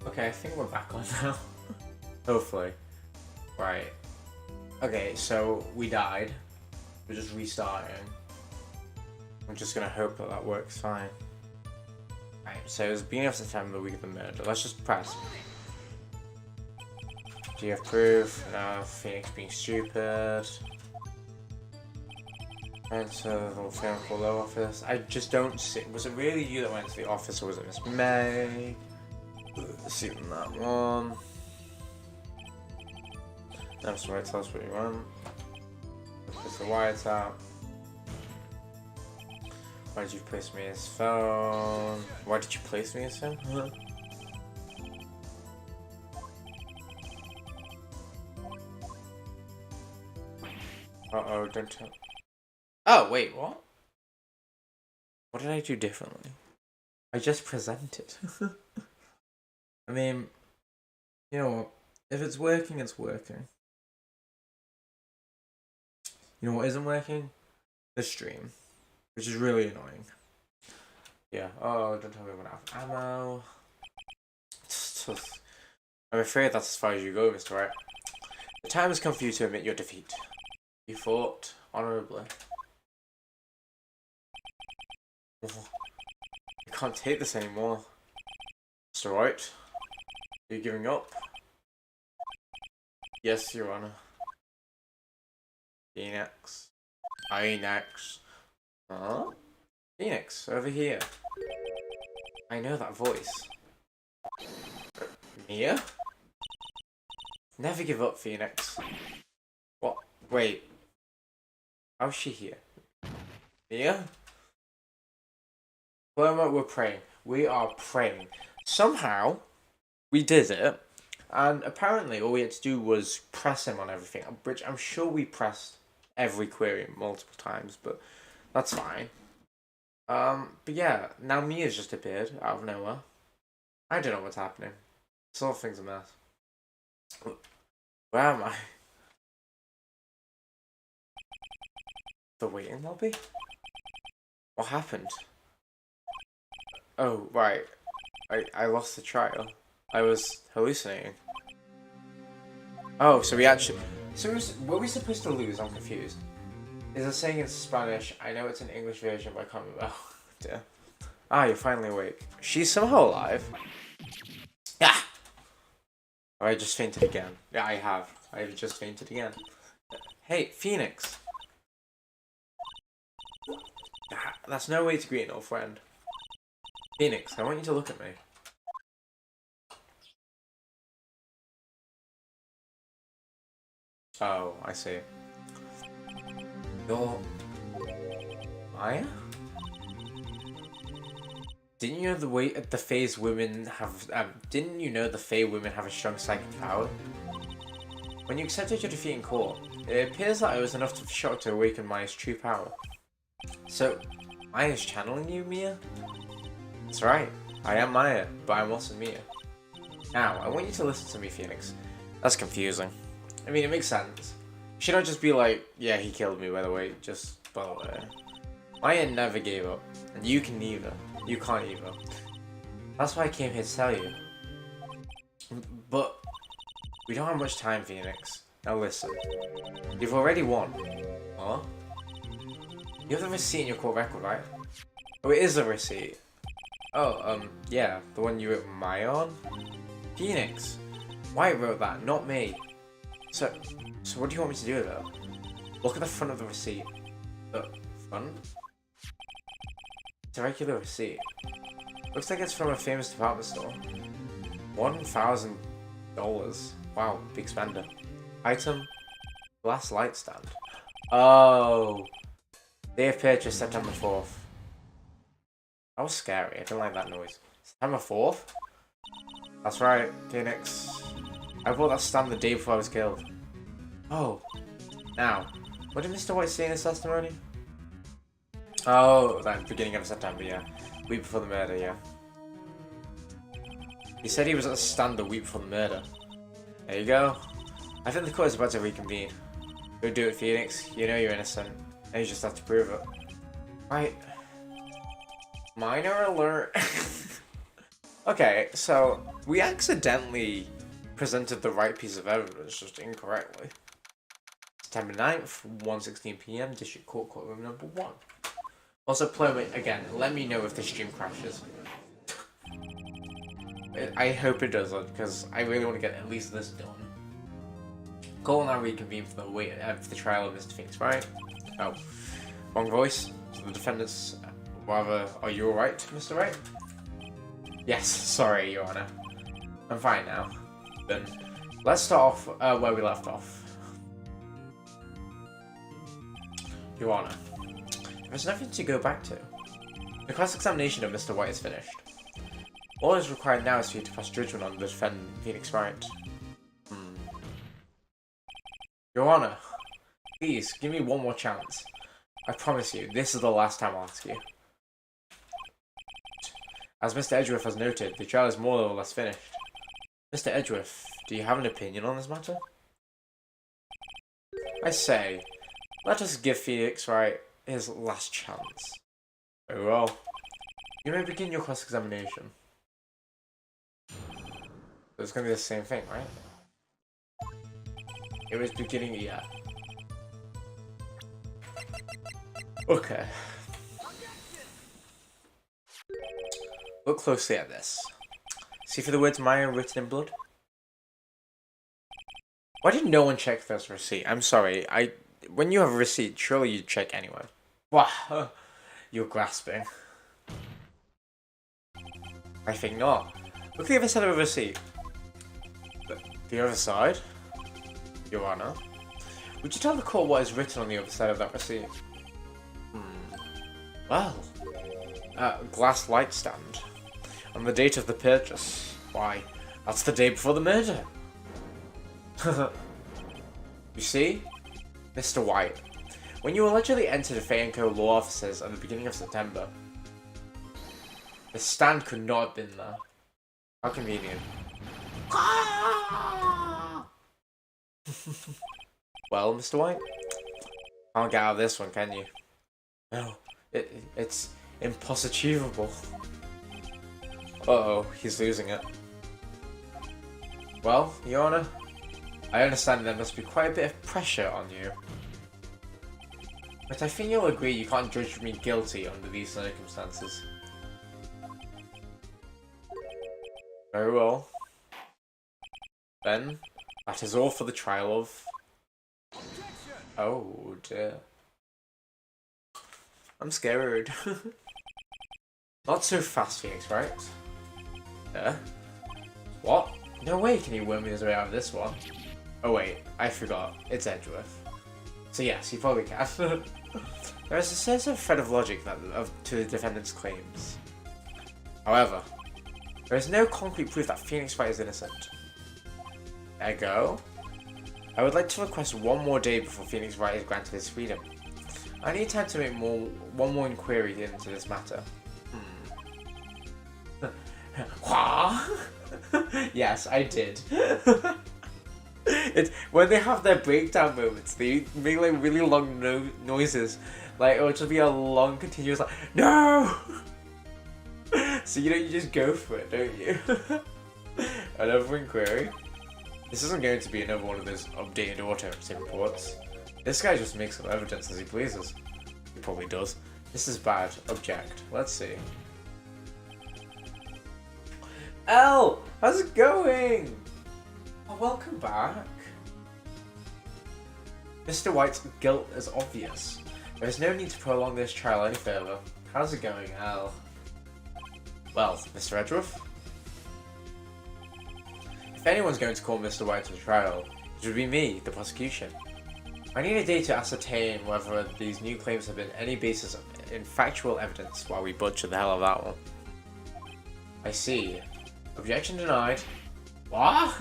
Okay, I think we're back on now. Hopefully. Right. Okay, so we died. We're just restarting. I'm just gonna hope that that works fine. Right, so it was beginning of September, the week of the murder. Let's just press. Do you have proof? No, Phoenix being stupid. Answer the little film called the office. I just don't see. Was it really you that went to the office, or was it Miss May? Let's see that one. I'm sorry, tell us what you want. It's the wiretap. Why did you place me his phone? Why did you place me his phone? Uh-oh, don't tell. Oh, wait, what? What did I do differently? I just presented. I mean, you know what? If it's working, it's working. You know what isn't working? The stream. Which is really annoying. Yeah. Oh, don't tell me I'm gonna have ammo. I'm afraid that's as far as you go, Mr. Wright. The time has come for you to admit your defeat. You fought honorably. I can't take this anymore. Mr. Wright, are you giving up? Yes, Your Honor. Phoenix. Phoenix. Huh? Phoenix, over here. I know that voice. Mia? Never give up, Phoenix. What? Wait. How's she here? Mia? For a moment, we're praying. We are praying. Somehow, we did it. And apparently, all we had to do was press him on everything. Which I'm sure we pressed every query multiple times, but that's fine. But yeah, now Mia's just appeared out of nowhere. I don't know what's happening. This whole thing's a mess. Where am I? The waiting lobby? What happened? Oh, right. I lost the trial. I was hallucinating. Oh, so we actually... So were we supposed to lose? I'm confused. Is it saying in Spanish? I know it's an English version, but I can't remember. Oh, dear. Ah, you're finally awake. She's somehow alive. Ah! Oh, I just fainted again. Yeah, I have. I've just fainted again. Hey, Phoenix. Ah, that's no way to greet an old friend. Phoenix, I want you to look at me. Oh, I see. You're... Maya? Didn't you know the Fae's women have didn't you know the Fae women have a strong psychic power? When you accepted your defeat in court, it appears that it was enough of a shock to awaken Maya's true power. So, Maya's channeling you, Mia? That's right. I am Maya, but I'm also Mia. Now, I want you to listen to me, Phoenix. That's confusing. I mean, it makes sense. Should I just be like, yeah, he killed me, by the way, just by the way. Maya never gave up, and you can neither. You can't either. That's why I came here to tell you. But we don't have much time, Phoenix. Now listen. You've already won. Huh? You have the receipt in your court record, right? Oh, it is a receipt. Oh, yeah, the one you wrote Maya on? Phoenix. Wright wrote that, not me. So what do you want me to do with it? Look at the front of the receipt. The front? It's a regular receipt. Looks like it's from a famous department store. $1,000. Wow, big spender. Item, glass light stand. Oh, day of purchase September 4th. That was scary. I didn't like that noise. September 4th? That's right, Phoenix. I bought that stand the day before I was killed. Oh, now, what did Mr. White say in his testimony? Oh, that beginning of September, yeah. Week before the murder, yeah. He said he was at the stand the week before the murder. There you go. I think the court is about to reconvene. Go do it, Phoenix. You know you're innocent. And you just have to prove it. Right. Minor alert. Okay, so we accidentally presented the right piece of evidence just incorrectly. September 9th, 1:16 PM, District Court, courtroom number 1. Also, play again, let me know if the stream crashes. I hope it doesn't, because I really want to get at least this done. Call now reconvene for the trial of Mr. Phoenix, right? Oh, wrong voice. So the defendants, rather, are you alright, Mr. Wright? Yes, sorry, Your Honor. I'm fine now. Then, let's start off where we left off. Your Honor, there's nothing to go back to. The cross-examination of Mr. White is finished. All is required now is for you to pass judgment on the defendant, Phoenix Wright. Your Honor, please, give me one more chance. I promise you, this is the last time I'll ask you. As Mr. Edgeworth has noted, the trial is more or less finished. Mr. Edgeworth, do you have an opinion on this matter? I say, let us give Phoenix Wright his last chance. Very well. You may begin your cross-examination. It's going to be the same thing, right? It was beginning, yeah. Okay. Look closely at this. See for the words Maya written in blood? Why did no one check this receipt? I'm sorry, when you have a receipt, surely you check anyway. Wow, you're grasping. I think not. Look at the other side of the receipt. The other side? Your Honor. Would you tell the court what is written on the other side of that receipt? Well, glass light stand. On the date of the purchase. Why, that's the day before the murder. You see, Mr. White, when you allegedly entered the Fay & Co. law offices at the beginning of September, the stand could not have been there. How convenient. Well, Mr. White, can't get out of this one, can you? No, it's impossible. Uh-oh, he's losing it. Well, Your Honor, I understand there must be quite a bit of pressure on you. But I think you'll agree you can't judge me guilty under these circumstances. Very well. Then, that is all for the trial of... Oh dear. I'm scared. Not so fast, Phoenix, right? Yeah? What? No way can you worm his way out of this one. Oh wait, I forgot. It's Edgeworth. So yes, you probably can. There is a certain thread of logic to the defendant's claims. However, there is no concrete proof that Phoenix Wright is innocent. Ergo, I would like to request one more day before Phoenix Wright is granted his freedom. I need time to make one more inquiry into this matter. Yes, I did. When they have their breakdown moments, they make like really long noises. Like it'll just be a long continuous like no. So you just go for it, don't you? Another inquiry. This isn't going to be another one of those updated autopsy reports. This guy just makes up evidence as he pleases. He probably does. This is bad. Object. Let's see. Elle! How's it going? Oh, welcome back. Mr. White's guilt is obvious. There is no need to prolong this trial any further. How's it going, Elle? Well, Mr. Edgeworth? If anyone's going to call Mr. White to trial, it would be me, the prosecution. I need a day to ascertain whether these new claims have been any basis in factual evidence while we butcher the hell of that one. I see. Objection denied. What?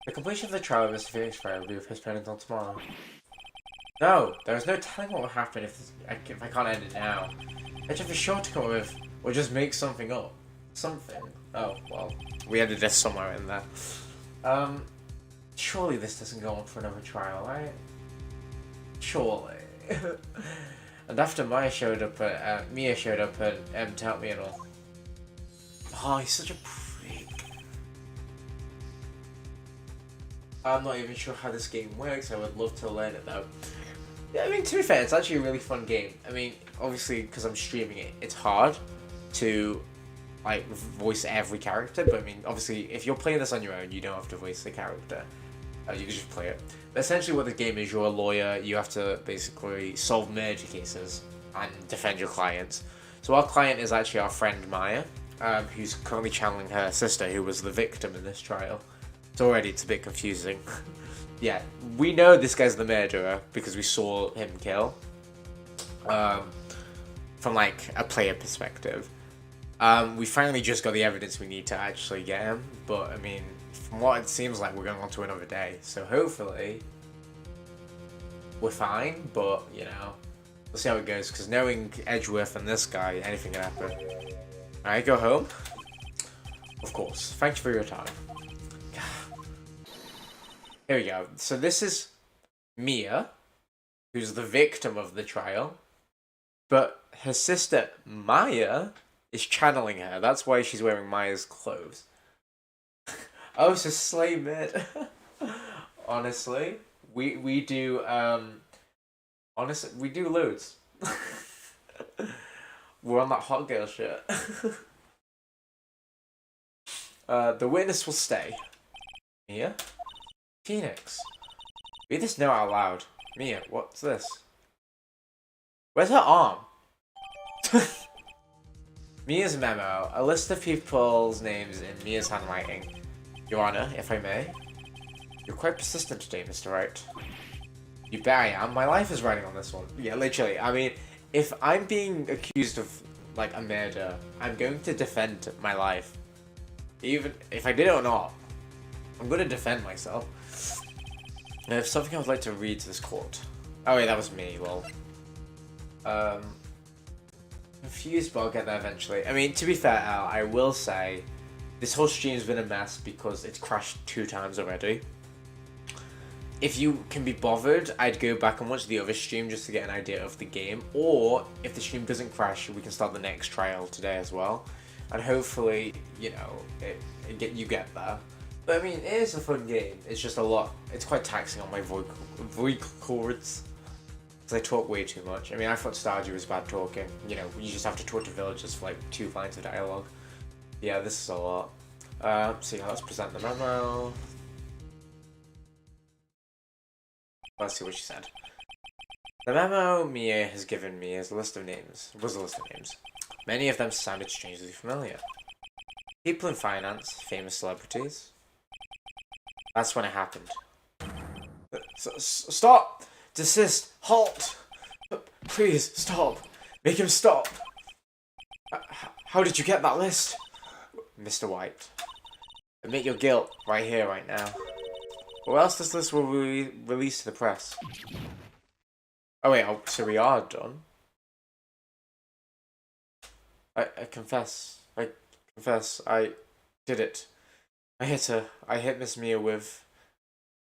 The completion of the trial of Mr. Phoenix Wright will be postponed until tomorrow. No, there is no telling what will happen if I can't end it now. I just be sure to come up with, or just make something up. Something. Oh, well, we ended this somewhere in there. Surely this doesn't go on for another trial, right? Surely. And after Mia showed up and to help me and all. Oh, he's such a prick. I'm not even sure how this game works. I would love to learn it though. Yeah, I mean, to be fair, it's actually a really fun game. I mean, obviously, because I'm streaming it, it's hard to like voice every character. But I mean, obviously, if you're playing this on your own, you don't have to voice the character. You can just play it. But essentially, what the game is, you're a lawyer. You have to basically solve murder cases and defend your clients. So our client is actually our friend Maya, who's currently channeling her sister, who was the victim in this trial. So already it's a bit confusing. Yeah, we know this guy's the murderer because we saw him kill. From like a player perspective. We finally just got the evidence we need to actually get him. But I mean, from what it seems like, we're going on to another day. So hopefully we're fine, but you know, we'll see how it goes. Because knowing Edgeworth and this guy, anything can happen. Alright, go home. Of course. Thank you for your time. Here we go. So this is Mia, who's the victim of the trial. But her sister, Maya, is channeling her. That's why she's wearing Maya's clothes. Oh, it's a slay mid. Honestly, we do, honestly, we do loads. We're on that hot girl shit. The witness will stay. Mia? Phoenix. Read this note out loud. Mia, what's this? Where's her arm? Mia's memo. A list of people's names in Mia's handwriting. Your Honor, if I may. You're quite persistent today, Mr. Wright. You bet I am. My life is riding on this one. Yeah, literally. I mean, if I'm being accused of, like, a murder, I'm going to defend my life. Even if I did it or not, I'm going to defend myself. There's something I would like to read to this court. Oh wait, that was me, lol. Confused, but I'll get there eventually. I mean, to be fair, Al, I will say, this whole stream's been a mess because it's crashed 2 times already. If you can be bothered, I'd go back and watch the other stream just to get an idea of the game. Or, if the stream doesn't crash, we can start the next trial today as well. And hopefully, you know, you get there. But I mean, it is a fun game. It's just a lot. It's quite taxing on my vocal cords. Because I talk way too much. I mean, I thought Stardew was bad talking. You know, you just have to talk to villagers for like 2 lines of dialogue. Yeah, this is a lot. So yeah, let's present the memo. Let's see what she said. The memo Mia has given me is a list of names. Was a list of names. Many of them sounded strangely familiar. People in finance, famous celebrities. That's when it happened. Stop! Desist! Halt! Please, stop! Make him stop! How did you get that list? Mr. White. Admit your guilt right here, right now. Or else this list will be released to the press. Oh wait, so we are done? I confess. I confess. I did it. I hit her. I hit Miss Mia with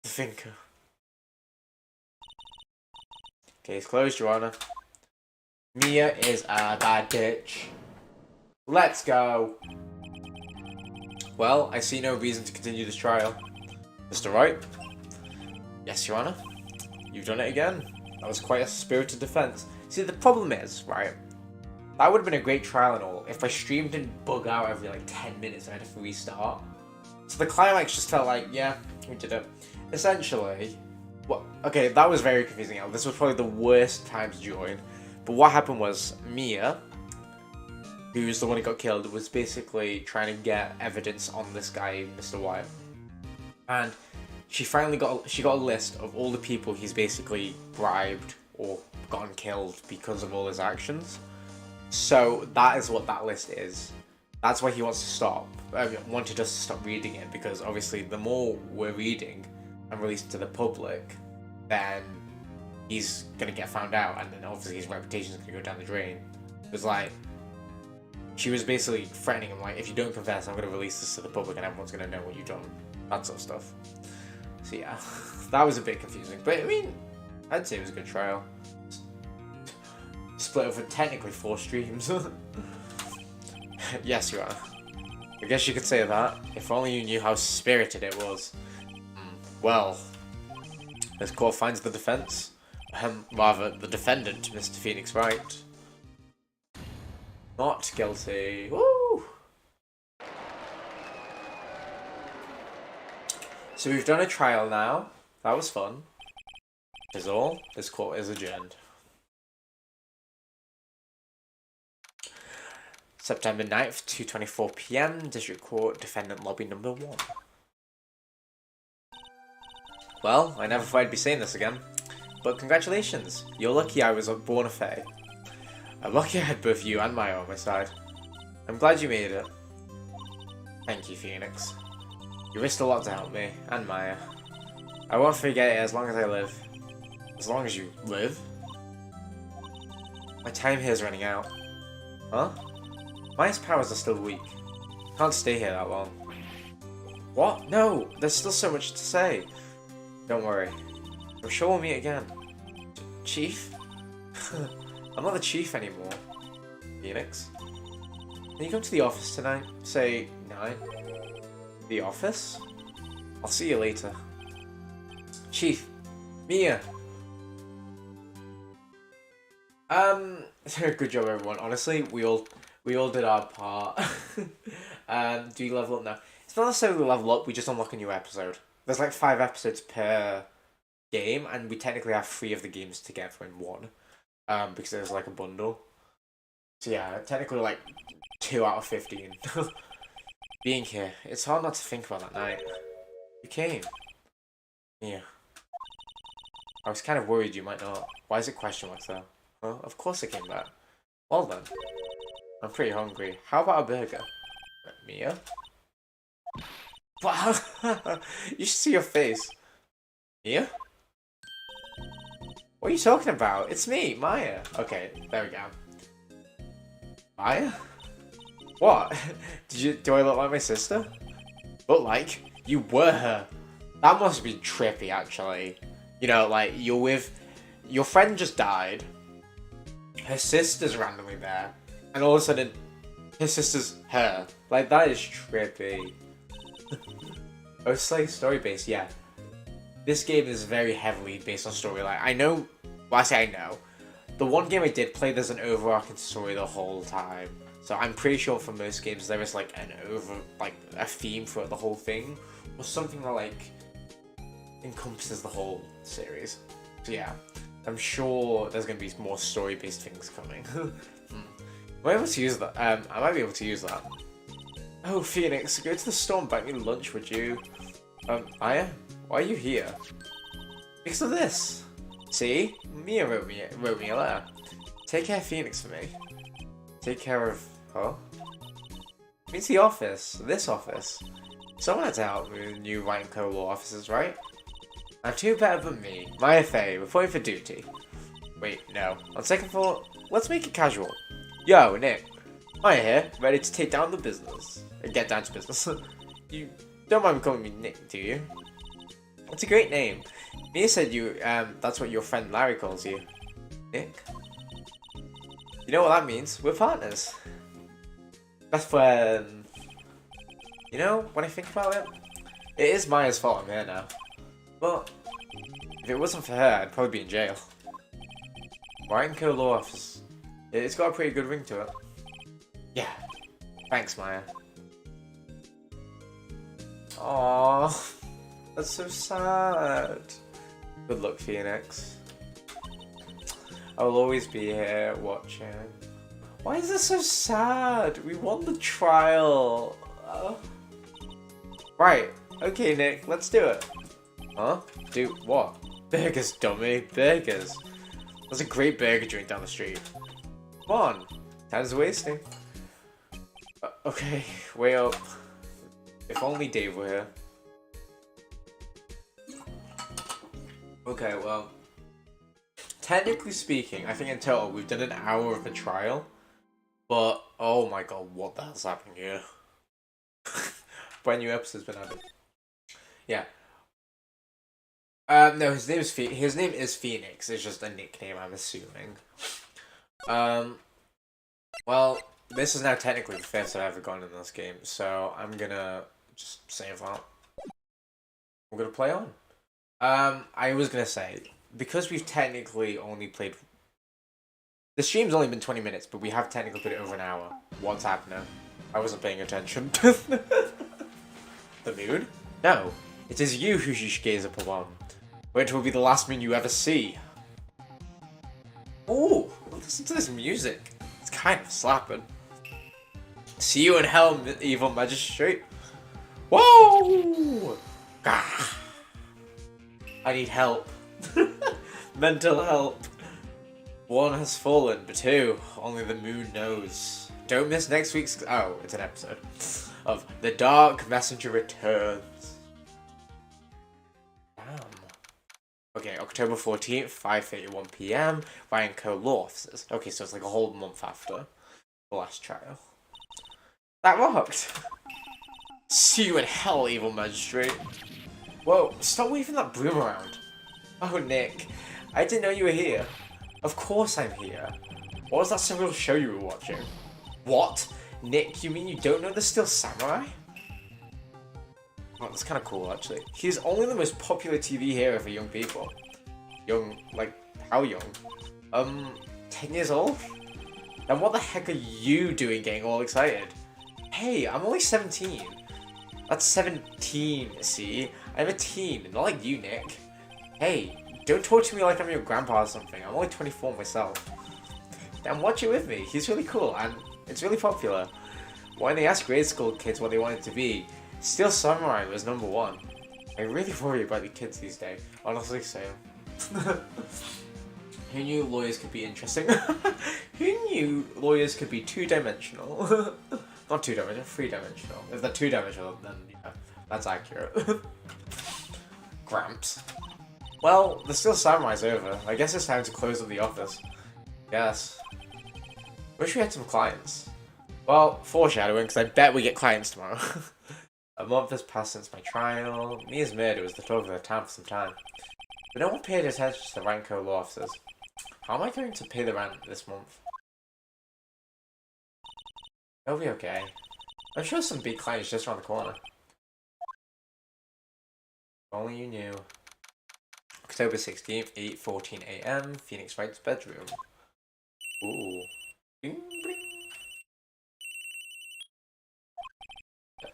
the finger. Case closed, Your Honor. Mia is a bad bitch. Let's go. Well, I see no reason to continue this trial. Mr. Wright? Yes, Your Honor. You've done it again. That was quite a spirited defense. See, the problem is, right, that would have been a great trial and all if my stream didn't bug out every like 10 minutes and I had to restart. So the climax just felt like, yeah, we did it. Essentially, well, okay, that was very confusing. This was probably the worst time to join. But what happened was Mia, who's the one who got killed, was basically trying to get evidence on this guy, Mr. Wyatt. And she finally got a list of all the people he's basically bribed or gotten killed because of all his actions. So that is what that list is. That's why he wants to stop. Wanted us to stop reading it because obviously the more we're reading and released to the public, then he's gonna get found out, and then obviously his reputation is gonna go down the drain. It was like she was basically threatening him, like, if you don't confess, I'm gonna release this to the public, and everyone's gonna know what you've done. That sort of stuff. So yeah, that was a bit confusing, but I mean, I'd say it was a good trial. Split over technically 4 streams. Yes, you are. I guess you could say that. If only you knew how spirited it was. Well, this court finds the defense. Rather, the defendant, Mr. Phoenix Wright. Not guilty. Woo! So we've done a trial now. That was fun. Is all. This court is adjourned. September 9th, 2:24 PM, District Court, Defendant Lobby Number 1. Well, I never thought I'd be saying this again, but congratulations, you're lucky I was born a Fae. I'm lucky I had both you and Maya on my side. I'm glad you made it. Thank you, Phoenix. You risked a lot to help me, and Maya. I won't forget it as long as I live. As long as you live? My time here's running out. Huh? Maya's powers are still weak. Can't stay here that long. What? No! There's still so much to say. Don't worry. I'm sure we'll meet again. Chief? I'm not the chief anymore. Phoenix? Can you come to the office tonight? Say 9? The office? I'll see you later. Chief. Mia! Good job everyone. Honestly, we all did our part. Do you level up now? It's not necessarily level up, we just unlock a new episode. There's like 5 episodes per game, and we technically have 3 of the games together in one. Because there's like a bundle. So yeah, technically like 2 out of 15. Being here, it's hard not to think about that night. You came. Yeah. I was kind of worried you might not. Why is it question marks though? Well, of course I came back. Well then. I'm pretty hungry. How about a burger? Mia? Wow. You should see your face. Mia? What are you talking about? It's me, Maya. Okay, there we go. Maya? What? Do I look like my sister? Look like? You were her. That must be trippy, actually. You know, like, you're with... Your friend just died. Her sister's randomly there. And all of a sudden, his sister's her. Like, that is trippy. Oh, it's like story-based, yeah. This game is very heavily based on storyline. I know... Well, I say I know. The one game I did play, there's an overarching story the whole time. So I'm pretty sure for most games there is like a theme throughout the whole thing. Or something that like encompasses the whole series. So yeah, I'm sure there's going to be more story-based things coming. Am I able to use that? I might be able to use that. Oh, Phoenix, go to the store and buy me lunch, would you? Aya? Why are you here? Because of this. See? Mia wrote me a letter. Take care of Phoenix for me. Take care of... Huh? Means the office. This office. Someone had to help me with the new Wright & Co. law offices, right? I'm too better than me. Maya Faye, reporting for duty. Wait, no. On second thought, let's make it casual. Yo, Nick. Maya here, ready to take down the business. Get down to business. You don't mind calling me Nick, do you? It's a great name. Mia said that's what your friend Larry calls you. Nick? You know what that means? We're partners. That's when... You know, when I think about it, it is Maya's fault I'm here now. But, if it wasn't for her, I'd probably be in jail. Wright & Co. Law Office. It's got a pretty good ring to it. Yeah. Thanks, Maya. Aww. That's so sad. Good luck, Phoenix. I will always be here watching. Why is this so sad? We won the trial. Right. Okay, Nick. Let's do it. Huh? Do what? Burgers, dummy. Burgers. There's a great burger joint down the street. Come on. Time's wasting. Okay. Wait up. If only Dave were here. Okay, well, technically speaking, I think in total we've done an hour of a trial, but oh my god, what the hell's happening here? Brand new episode's been added. Yeah. No, his name is Phoenix. It's just a nickname, I'm assuming. Well, this is now technically the first I've ever gone in this game, so I'm gonna just save that. We're gonna play on. I was gonna say, because we've technically only played... The stream's only been 20 minutes, but we have technically put it over an hour. What's happening? I wasn't paying attention. The moon? No, it is you who you should gaze upon. Which will be the last moon you ever see. Ooh, listen to this music. It's kind of slapping. See you in hell, evil magistrate. Whoa! Gah. I need help. Mental help. One has fallen, but two, only the moon knows. Don't miss next week's... Oh, it's an episode. Of The Dark Messenger Returns. Damn. Okay, October 14th, 5:31 PM. Ryan Co. Law Officers. Okay, so it's like a whole month after the last trial. That rocked. See you in hell, evil magistrate. Whoa, stop waving that broom around. Oh, Nick. I didn't know you were here. Of course I'm here. What was that single show you were watching? What? Nick, you mean you don't know the Still Samurai? Oh, that's kind of cool, actually. He's only the most popular TV hero for young people. Young, like, how young? 10 years old? Then what the heck are you doing getting all excited? Hey, I'm only 17. That's 17, see? I'm a teen, not like you, Nick. Hey, don't talk to me like I'm your grandpa or something. I'm only 24 myself. Then watch it with me. He's really cool, and it's really popular. When they asked grade school kids what they wanted to be, Steel Samurai was #1. I really worry about the kids these days. Honestly, same. Who knew lawyers could be interesting? Who knew lawyers could be two-dimensional? Not two-dimensional, three-dimensional. If they're two-dimensional, then yeah, that's accurate. Gramps. Well, the Steel Samurai's over. I guess it's time to close up the office. Yes. Wish we had some clients. Well, foreshadowing, because I bet we get clients tomorrow. A month has passed since my trial. Mia's murder was the talk of the town for some time. But no one paid attention to the Ranko law officers. How am I going to pay the rent this month? It'll be okay. I'm sure some big clients just around the corner. If only you knew. October 16th, 8:14 AM, Phoenix Wright's bedroom. Ooh. Bing, bing.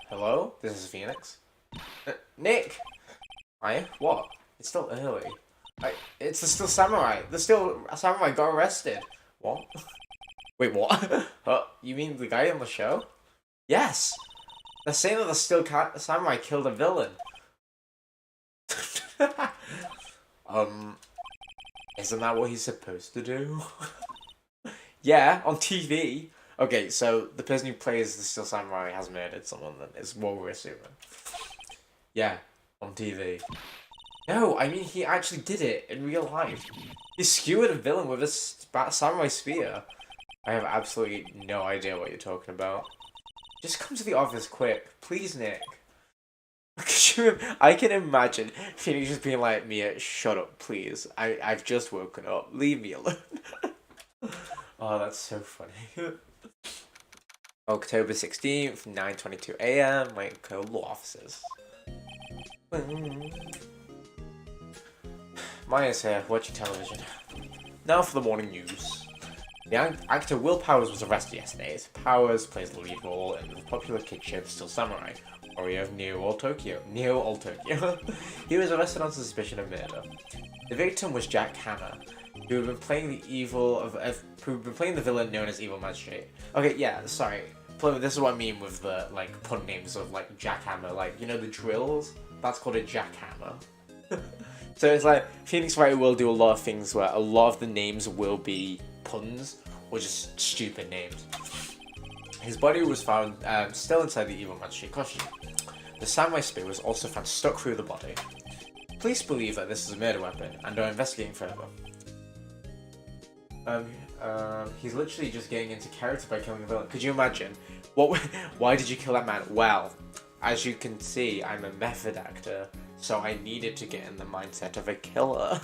Hello? This is Phoenix. Nick! Hi? What? It's still early. It's the Still Samurai. The Still Samurai got arrested. What? Wait, what? You mean the guy on the show? Yes! They're saying that the Still Samurai killed a villain. Isn't that what he's supposed to do? Yeah, on TV. Okay, so the person who plays the Still Samurai has murdered someone, then is what we're assuming. Yeah, on TV. No, I mean he actually did it in real life. He skewered a villain with a samurai spear. I have absolutely no idea what you're talking about. Just come to the office quick, please, Nick. I can imagine Phoenix just being like, Mia, shut up, please. I've just woken up. Leave me alone. Oh, that's so funny. October 16th, 9:22 AM, my co-law offices. Maya's here, watching television. Now for the morning news. The actor Will Powers was arrested yesterday. Powers plays the lead role in the popular kid show Still Samurai, Warrior of Neo Old Tokyo. He was arrested on suspicion of murder. The victim was Jack Hammer, who had been playing the villain known as Evil Magistrate. Okay, yeah, sorry. This is what I mean with the pun names of Jack Hammer, you know the drills? That's called a jackhammer. So it's like Phoenix Wright will do a lot of things where a lot of the names will be puns or just stupid names. His body was found still inside the Evil Magistrate costume. The samurai spear was also found stuck through the body. Police believe that this is a murder weapon and are investigating further. He's literally just getting into character by killing the villain. Could you imagine? Why did you kill that man? Well, as you can see, I'm a method actor, so I needed to get in the mindset of a killer.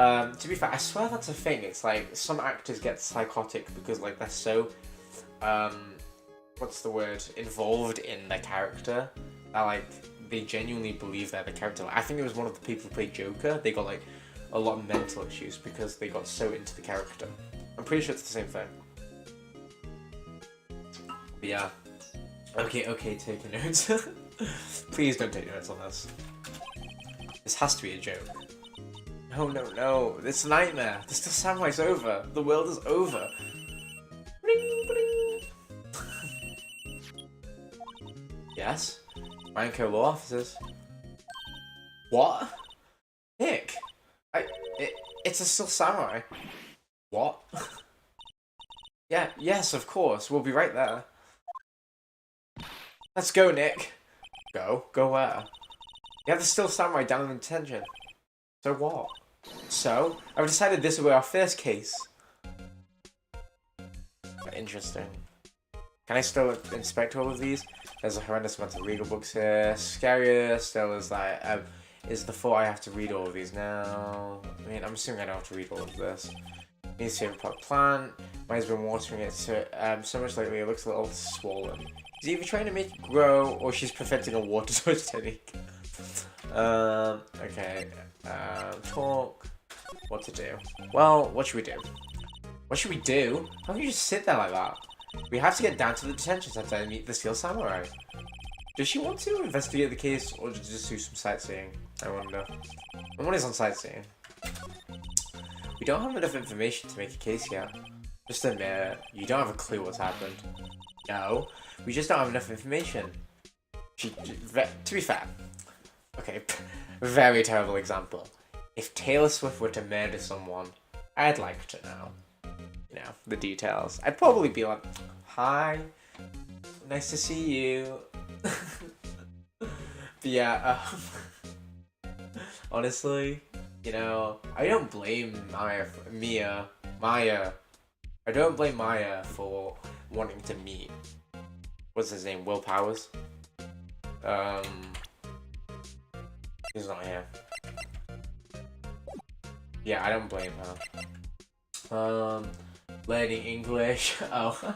To be fair, I swear that's a thing. It's like some actors get psychotic because like they're so, what's the word? Involved in their character that like they genuinely believe they're the character. Like, I think it was one of the people who played Joker. They got like a lot of mental issues because they got so into the character. I'm pretty sure it's the same thing. But yeah. Okay, taking notes. Please don't take notes on this. This has to be a joke. No. This nightmare. The Still Samurai's over. The world is over. Bling, bling. Yes? Manco law officers. What? Nick? It's a Still Samurai. What? Yeah, yes, of course. We'll be right there. Let's go, Nick. Go? Go where? You have the Still Samurai down in detention. So what? So, I've decided this will be our first case. Interesting. Can I still inspect all of these? There's a horrendous amount of legal books here. Scarier still is like, is the thought I have to read all of these now. I mean, I'm assuming I don't have to read all of this. Needs to import plant. Mine's been watering it so much lately it looks a little swollen. She's either trying to make it grow or she's perfecting a water torch technique. Okay. Talk. What to do? Well, what should we do? What should we do? How can you just sit there like that? We have to get down to the detention center and meet the Steel Samurai. Does she want to investigate the case or just do some sightseeing? I wonder. And what is on sightseeing? We don't have enough information to make a case yet. Just admit it. You don't have a clue what's happened. No, we just don't have enough information. To be fair. Okay, very terrible example. If Taylor Swift were to murder someone, I'd like to know. You know, the details. I'd probably be like, hi, nice to see you. But yeah, honestly, you know, I don't blame Maya. I don't blame Maya for wanting to meet, what's his name, Will Powers? He's not here. Yeah, I don't blame her. Learning English. Oh.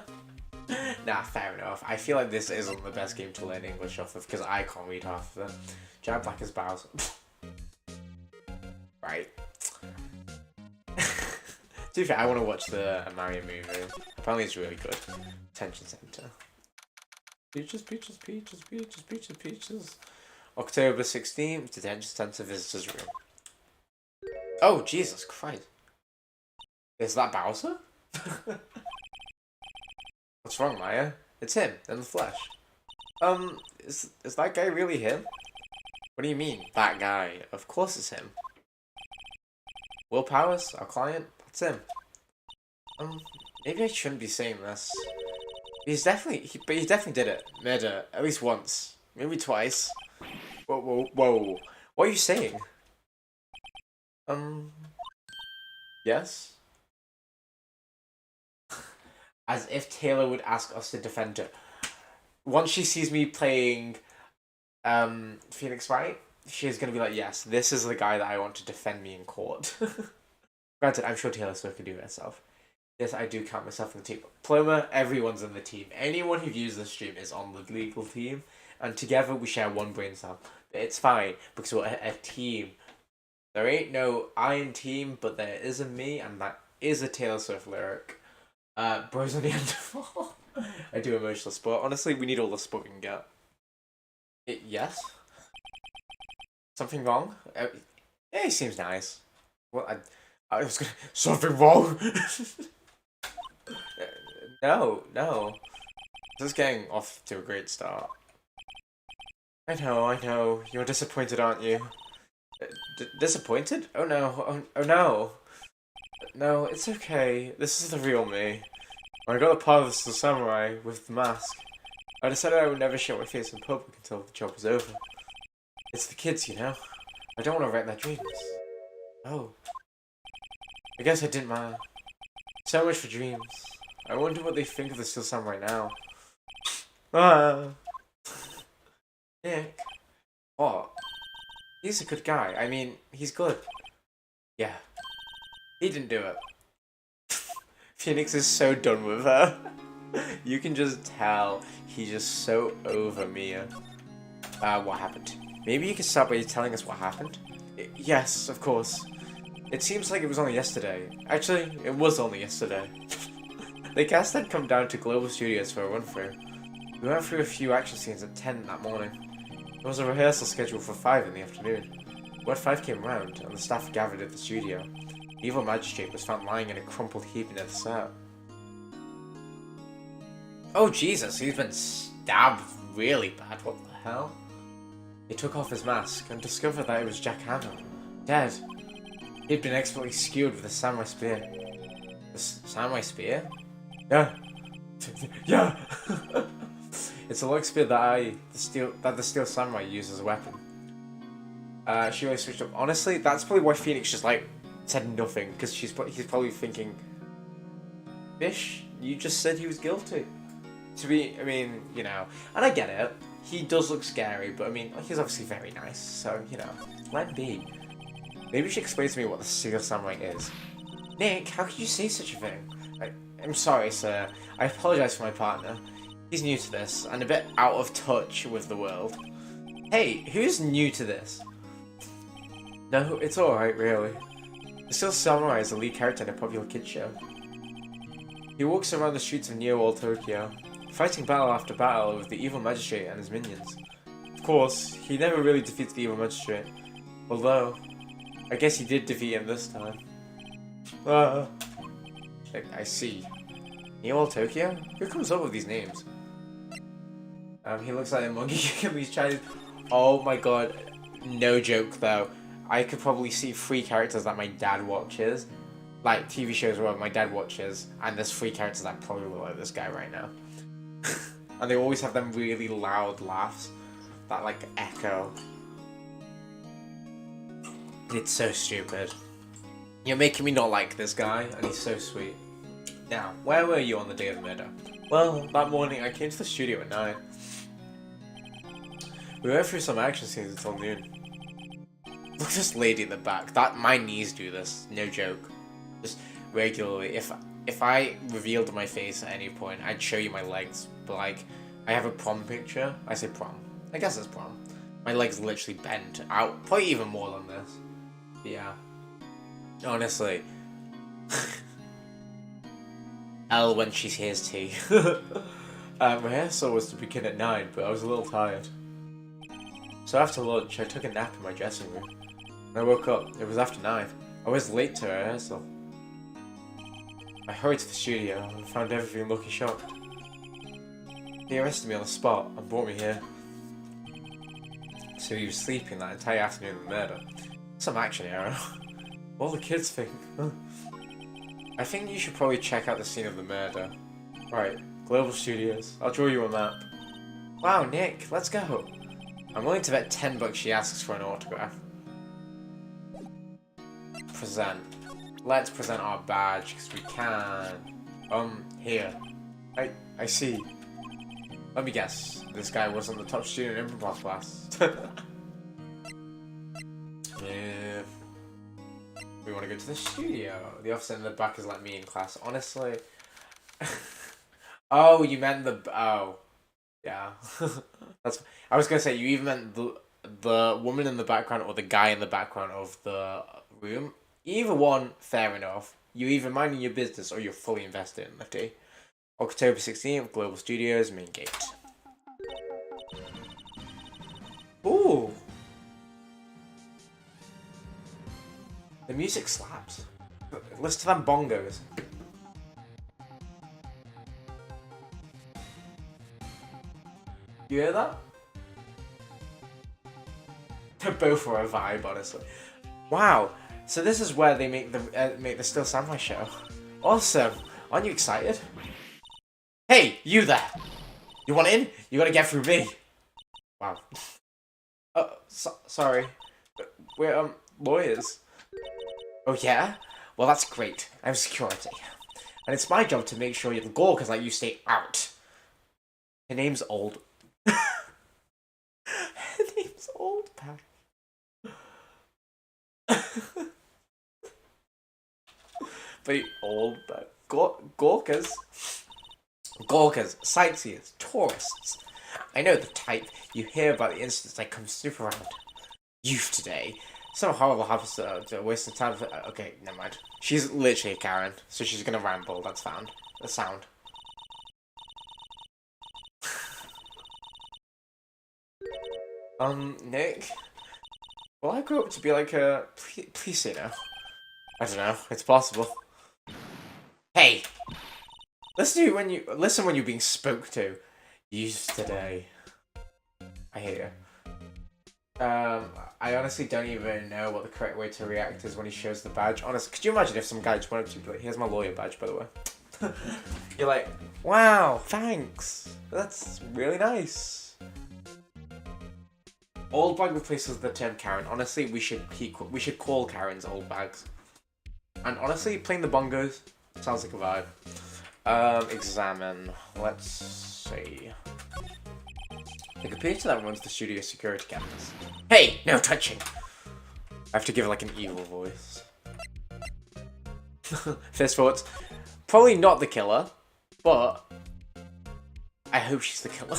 Nah, fair enough. I feel like this isn't the best game to learn English off of because I can't read half of them. Giant Black is Bowser. Right. To be fair, I want to watch the Mario movie. Apparently it's really good. Detention Center. Peaches. October 16th, Detention Center Visitors Room. Oh, Jesus Christ. Is that Bowser? What's wrong, Maya? It's him, in the flesh. Is that guy really him? What do you mean, that guy? Of course it's him. Will Powers, our client? That's him. Maybe I shouldn't be saying this. He definitely did it. Murder, at least once. Maybe twice. Whoa. What are you saying? Yes? As if Taylor would ask us to defend her. Once she sees me playing, Phoenix Wright, she's gonna be like, yes, this is the guy that I want to defend me in court. Granted, I'm sure Taylor Swift could do it herself. Yes, I do count myself in the team. Ploma, everyone's in the team. Anyone who views the stream is on the legal team. And together we share one brain cell. But it's fine, because we're a team. There ain't no I in team, but there is a me, and that is a Taylor Swift lyric. Bros on the end of I do emotional support. Honestly, we need all the support we can get. Yes? Something wrong? Yeah, he seems nice. Well, I was gonna... Something wrong? No. This is getting off to a great start. I know. You're disappointed, aren't you? Disappointed? Oh no. Oh no. No, it's okay. This is the real me. When I got a part of the samurai with the mask, I decided I would never show my face in public until the job was over. It's the kids, you know? I don't want to wreck their dreams. Oh. I guess I didn't mind. So much for dreams. I wonder what they think of the Steel Samurai now. Nick. What? He's a good guy. I mean, he's good. Yeah. He didn't do it. Phoenix is so done with her. You can just tell he's just so over Mia. What happened? Maybe you can start by telling us what happened? Yes, of course. It seems like it was only yesterday. Actually, it was only yesterday. The cast had come down to Global Studios for a run-through. We went through a few action scenes at 10 that morning. There was a rehearsal scheduled for 5 in the afternoon. When 5 came round, and the staff gathered at the studio, the evil magistrate was found lying in a crumpled heap near the set. Oh Jesus, he's been stabbed really bad, what the hell? He took off his mask and discovered that it was Jack Hanna, dead. He'd been expertly skewered with a samurai spear. The samurai spear? Yeah. Yeah! It's a long spear that the steel samurai used as a weapon. She always switched up. Honestly, that's probably why Phoenix just like said nothing, because he's probably thinking, Fish, you just said he was guilty. I mean, you know, and I get it. He does look scary, but I mean, he's obviously very nice, so, you know, let him be. Maybe you should explain to me what the Steel Samurai is. Nick, how could you say such a thing? I'm sorry, sir. I apologize for my partner. He's new to this, and a bit out of touch with the world. Hey, who's new to this? No, it's alright, really. The Steel Samurai is the lead character in a popular kids show. He walks around the streets of near-old Tokyo, fighting battle after battle with the evil magistrate and his minions. Of course, he never really defeats the evil magistrate, although, I guess he did defeat him this time. I see. Near-old Tokyo? Who comes up with these names? He looks like a monkey from these Chinese. Oh my god, no joke though. I could probably see 3 characters that my dad watches. Like, TV shows where my dad watches, and there's 3 characters that probably look like this guy right now. And they always have them really loud laughs that, like, echo. It's so stupid. You're making me not like this guy, and he's so sweet. Now, where were you on the day of the murder? Well, that morning I came to the studio at 9. We went through some action scenes until noon. Look at this lady in the back. My knees do this, no joke. Just regularly. If I revealed my face at any point, I'd show you my legs. But like, I have a prom picture. I say prom. I guess it's prom. My legs literally bent out, probably even more than this. But yeah. Honestly. L when she hears tea. Rehearsal was to begin at 9, but I was a little tired. So after lunch, I took a nap in my dressing room. When I woke up, it was after 9. I was late to rehearsal. I hurried to the studio and found everything looking shocked. He arrested me on the spot and brought me here. So he was sleeping that entire afternoon of the murder. Some action hero. What will the kids think? I think you should probably check out the scene of the murder. Right, Global Studios. I'll draw you a map. Wow, Nick, let's go. I'm willing to bet $10 she asks for an autograph. Present. Let's present our badge, because we can. Here. I see. Let me guess. This guy wasn't the top student in improv class. Yeah. We want to go to the studio. The officer in the back is like me in class. Honestly. Oh, you meant the... Oh. Yeah. I was going to say, you even meant the woman in the background or the guy in the background of the room. Either one, fair enough. You're either minding your business or you're fully invested in the tea. October 16th, Global Studios, main gate. Ooh! The music slaps. Listen to them bongos. You hear that? They're both for a vibe, honestly. Wow! So this is where they make the Steel Samurai show. Awesome! Aren't you excited? Hey, you there! You want in? You gotta get through me. Wow. Oh, sorry. We're lawyers. Oh yeah? Well, that's great. I'm security, and it's my job to make sure the Gorkas like you stay out. Her name's Old. Her name's Old Pack. The old bag. Gawkers? Gawkers, sightseers, tourists. I know the type. You hear about the incidents that come snoop around. Youth today. Some horrible happens to waste of time. Okay, never mind. She's literally a Karen, so she's gonna ramble. That's found. The sound. Nick. Will I grow up to be like a... Please say no. I don't know. It's possible. Hey! Listen when you're being spoke to. Youth today. I hear you. I honestly don't even know what the correct way to react is when he shows the badge. Honestly, could you imagine if some guy just wanted to be like, here's my lawyer badge, by the way. You're like, wow, thanks. That's really nice. Old bag replaces the term Karen. Honestly, we should call Karens old bags. And honestly, playing the bongos sounds like a vibe. Examine. Let's see. The computer that runs the studio security cameras. Hey, no touching. I have to give it like an evil voice. First thoughts. Probably not the killer, but I hope she's the killer.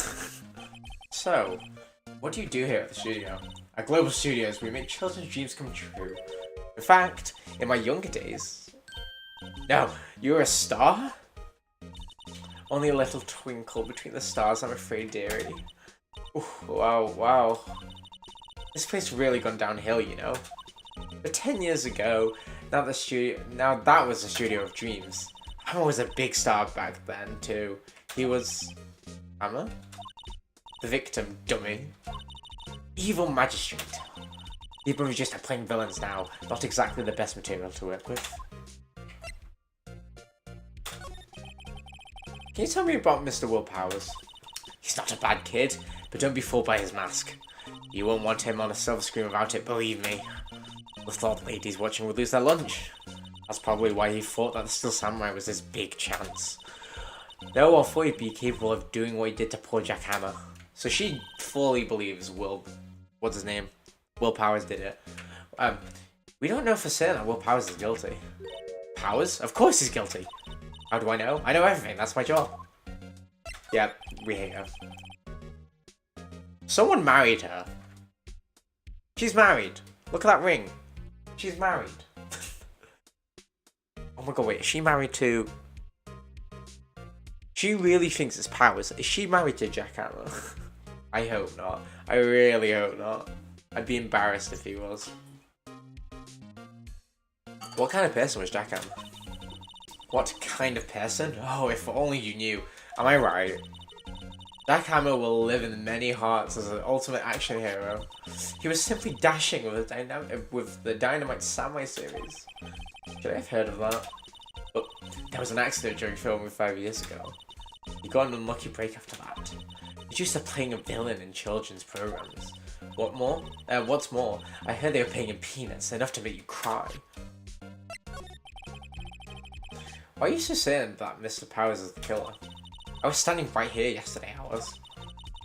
So, what do you do here at the studio? At Global Studios, we make children's dreams come true. In fact, in my younger days... No, you're a star? Only a little twinkle between the stars, I'm afraid, dearie. Ooh, wow. This place really gone downhill, you know. But 10 years ago, now that was the studio of dreams. Hammer was a big star back then, too. He was... Hammer? The victim, dummy. Evil magistrate. These movies just are plain villains now. Not exactly the best material to work with. Can you tell me about Mr. Will Powers? He's not a bad kid, but don't be fooled by his mask. You won't want him on a silver screen without it, believe me. The thought ladies watching would lose their lunch. That's probably why he thought that the Steel Samurai was his big chance. No one thought he'd be capable of doing what he did to poor Jack Hammer. So she fully believes Will Powers did it. We don't know for certain that Will Powers is guilty. Powers? Of course he's guilty. How do I know? I know everything, that's my job. Yeah, we hate her. Someone married her. She's married. Look at that ring. She's married. Oh my god, wait, is she married to... She really thinks it's Powers. Is she married to Jack Hammer? I hope not. I really hope not. I'd be embarrassed if he was. What kind of person was Jack Hammer? What kind of person? Oh, if only you knew. Am I right? Jack Hammer will live in many hearts as an ultimate action hero. He was simply dashing with the Dynamite Samurai series. Should I have heard of that? But there was an accident during filming 5 years ago. He got an unlucky break after that. He's used to playing a villain in children's programs. What's more, I heard they were paying him peanuts, enough to make you cry. Why are you so certain that Mr. Powers is the killer? I was standing right here yesterday hours.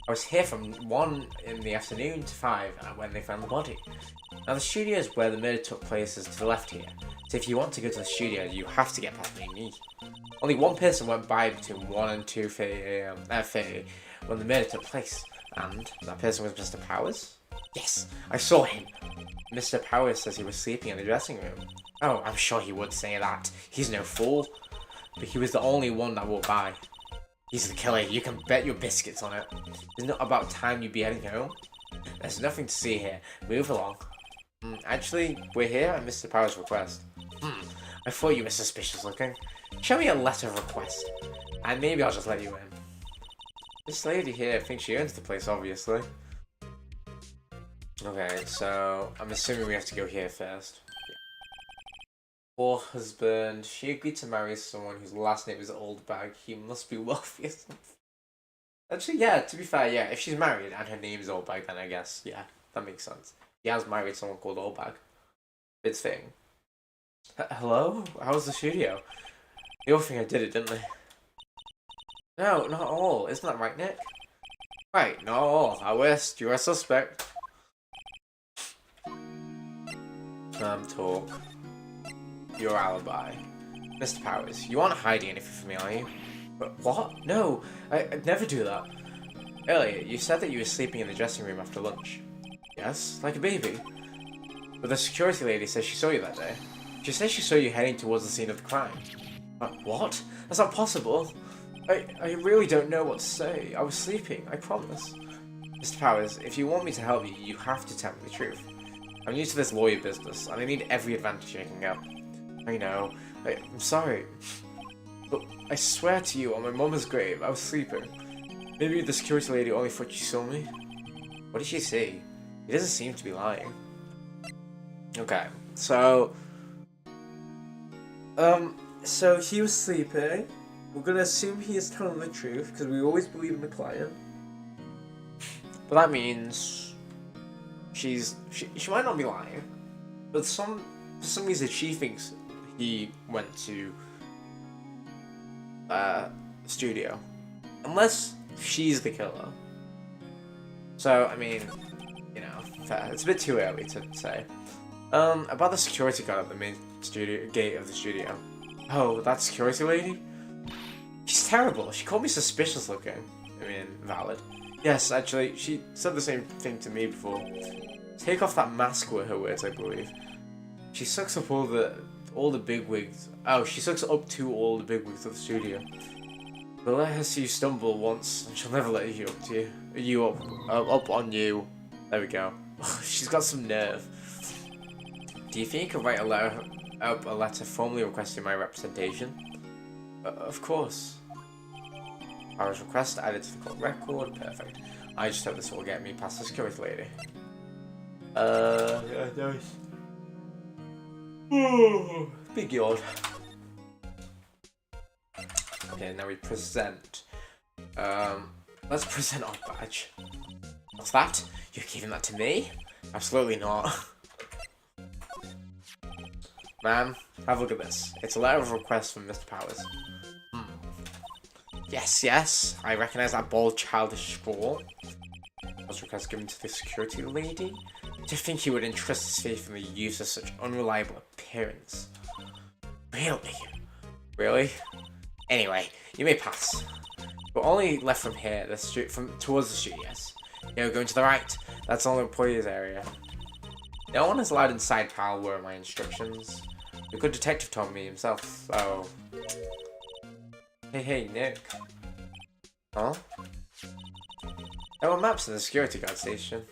I was here from 1 in the afternoon to 5 when they found the body. Now the studio is where the murder took place is to the left here, so if you want to go to the studio you have to get past me. Only one person went by between 1 and 2:30 when the murder took place, and that person was Mr. Powers? Yes, I saw him. Mr. Powers says he was sleeping in the dressing room. Oh, I'm sure he would say that. He's no fool. But he was the only one that walked by. He's the killer, you can bet your biscuits on it. It's not about time you be heading home. There's nothing to see here. Move along. Actually, we're here at Mr. Powers' request. I thought you were suspicious looking. Show me a letter of request, and maybe I'll just let you in. This lady here thinks she owns the place, obviously. Okay, so I'm assuming we have to go here first. Poor husband. She agreed to marry someone whose last name is Oldbag. He must be wealthy or something. Actually, yeah, to be fair, yeah, if she's married and her name is Oldbag, then I guess, yeah, that makes sense. He has married someone called Oldbag. It's fitting. Hello? How's the studio? They all think I did it, didn't they? No, not all. Isn't that right, Nick? Right, not all. At worst, you're a suspect. Talk. Your alibi. Mr. Powers, you aren't hiding anything from me, are you? But what? No, I'd never do that. Earlier, you said that you were sleeping in the dressing room after lunch. Yes, like a baby. But the security lady says she saw you that day. She says she saw you heading towards the scene of the crime. What? That's not possible. I really don't know what to say. I was sleeping, I promise. Mr. Powers, if you want me to help you, you have to tell me the truth. I'm new to this lawyer business, and I need every advantage I can get. I know. I'm sorry. But I swear to you, on my mama's grave, I was sleeping. Maybe the security lady only thought she saw me? What did she see? He doesn't seem to be lying. Okay, so... So he was sleeping. We're gonna assume he is telling the truth, because we always believe in the client. But that means... She might not be lying. But for some reason she thinks he went to... studio. Unless she's the killer. So, I mean, you know, fair. It's a bit too early to say. About the security guard at the main gate of the studio. Oh, that security lady? She's terrible. She called me suspicious looking. I mean, valid. Yes, actually, she said the same thing to me before. Take off that mask were her words, I believe. She sucks up all the bigwigs. Oh, she sucks up to all the bigwigs of the studio. But let her see you stumble once, and she'll never let you up on you. There we go. She's got some nerve. Do you think you could write a letter formally requesting my representation? Of course. I was request added to the court record. Perfect. I just hope this will get me past the security lady. Yeah, nice. Big yawn. Okay, now we present. Let's present our badge. What's that? You're giving that to me? Absolutely not. Ma'am, have a look at this. It's a letter of request from Mr. Powers. Yes, I recognize that bold, childish scrawl. Was request given to the security lady? To think he would entrust his faith in the use of such unreliable appearance. Really? Really? Anyway, you may pass. We're only left from here, towards the studios. Going to the right. That's all the employees area. No one is allowed inside, pal, were my instructions. The good detective told me himself, so... Hey, Nick. Huh? There were maps in the security guard station.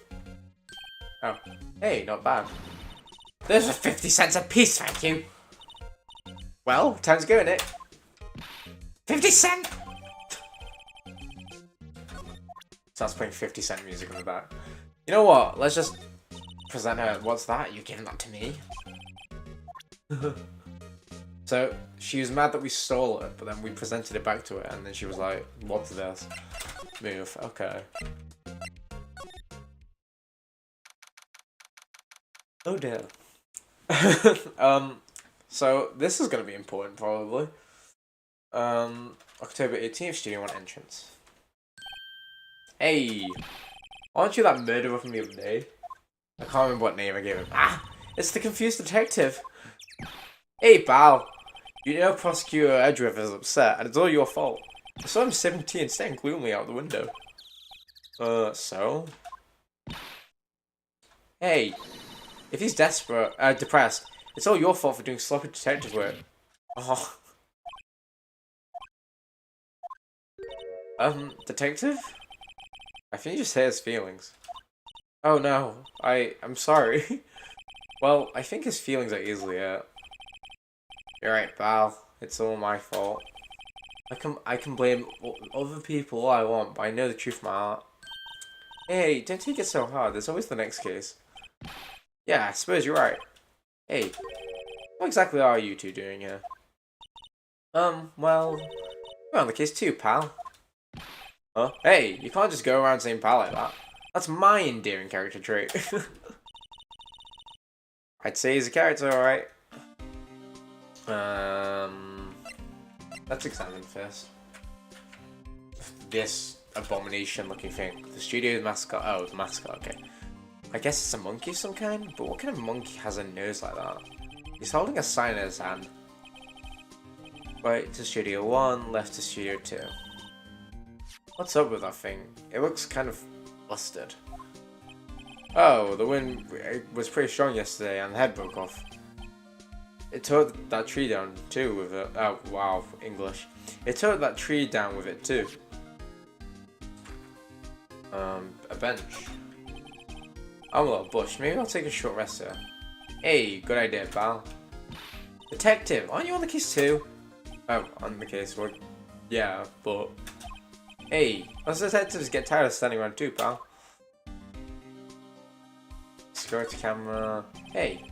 Oh. Hey, not bad. Those are 50 cents a piece, thank you! Well, time's go, Nick. 50 cent! Starts playing 50 cent music in the back. You know what? Let's just present her. What's that? You giving that to me? So, she was mad that we stole it, but then we presented it back to her, and then she was like, what's this? Move. Okay. Oh dear. So, this is going to be important, probably. October 18th, Studio 1 entrance. Hey! Aren't you that murderer from the other day? I can't remember what name I gave him. Ah! It's the confused detective! Hey, pal! You know Prosecutor Edgeworth is upset, and it's all your fault. I saw him 17 staring gloomily out the window. So? Hey! If he's depressed, it's all your fault for doing sloppy detective work. Oh. Detective? I think he just hurt his feelings. Oh no, I'm sorry. Well, I think his feelings are easily hurt. You're right, pal. It's all my fault. I can blame other people all I want, but I know the truth of my heart. Hey, don't take it so hard. There's always the next case. Yeah, I suppose you're right. Hey, what exactly are you two doing here? Well, we're on the case too, pal. Huh? Hey, you can't just go around saying pal like that. That's my endearing character trait. I'd say he's a character, alright. Let's examine first. This abomination-looking thing. The studio's mascot. Oh, the mascot, okay. I guess it's a monkey of some kind? But what kind of monkey has a nose like that? He's holding a sign in his hand. Right to Studio 1, left to Studio 2. What's up with that thing? It looks kind of busted. Oh, the wind was pretty strong yesterday and the head broke off. It tore that tree down too with it. Oh, wow, English. It tore that tree down with it too. A bench. I'm a little bush. Maybe I'll take a short rest here. Hey, good idea, pal. Detective, aren't you on the case too? Oh, on the case, well, yeah, but... Hey, us detectives get tired of standing around too, pal. Security camera. Hey,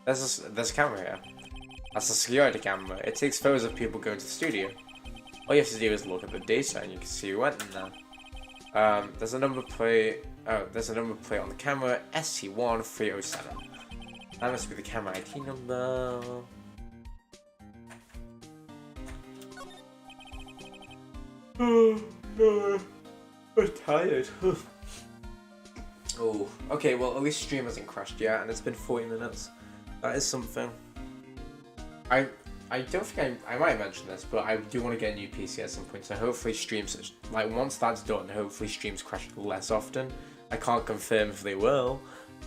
there's a camera here. That's a security camera. It takes photos of people going to the studio. All you have to do is look at the data and you can see who went in there. There's a number plate. Oh, there's a number plate on the camera, ST1307. That must be the camera ID number. I'm tired. Oh, okay, well at least stream hasn't crashed yet and it's been 40 minutes. That is something. I don't think I might mention this, but I do want to get a new PC at some point, so hopefully streams, like once that's done, hopefully streams crash less often. I can't confirm if they will,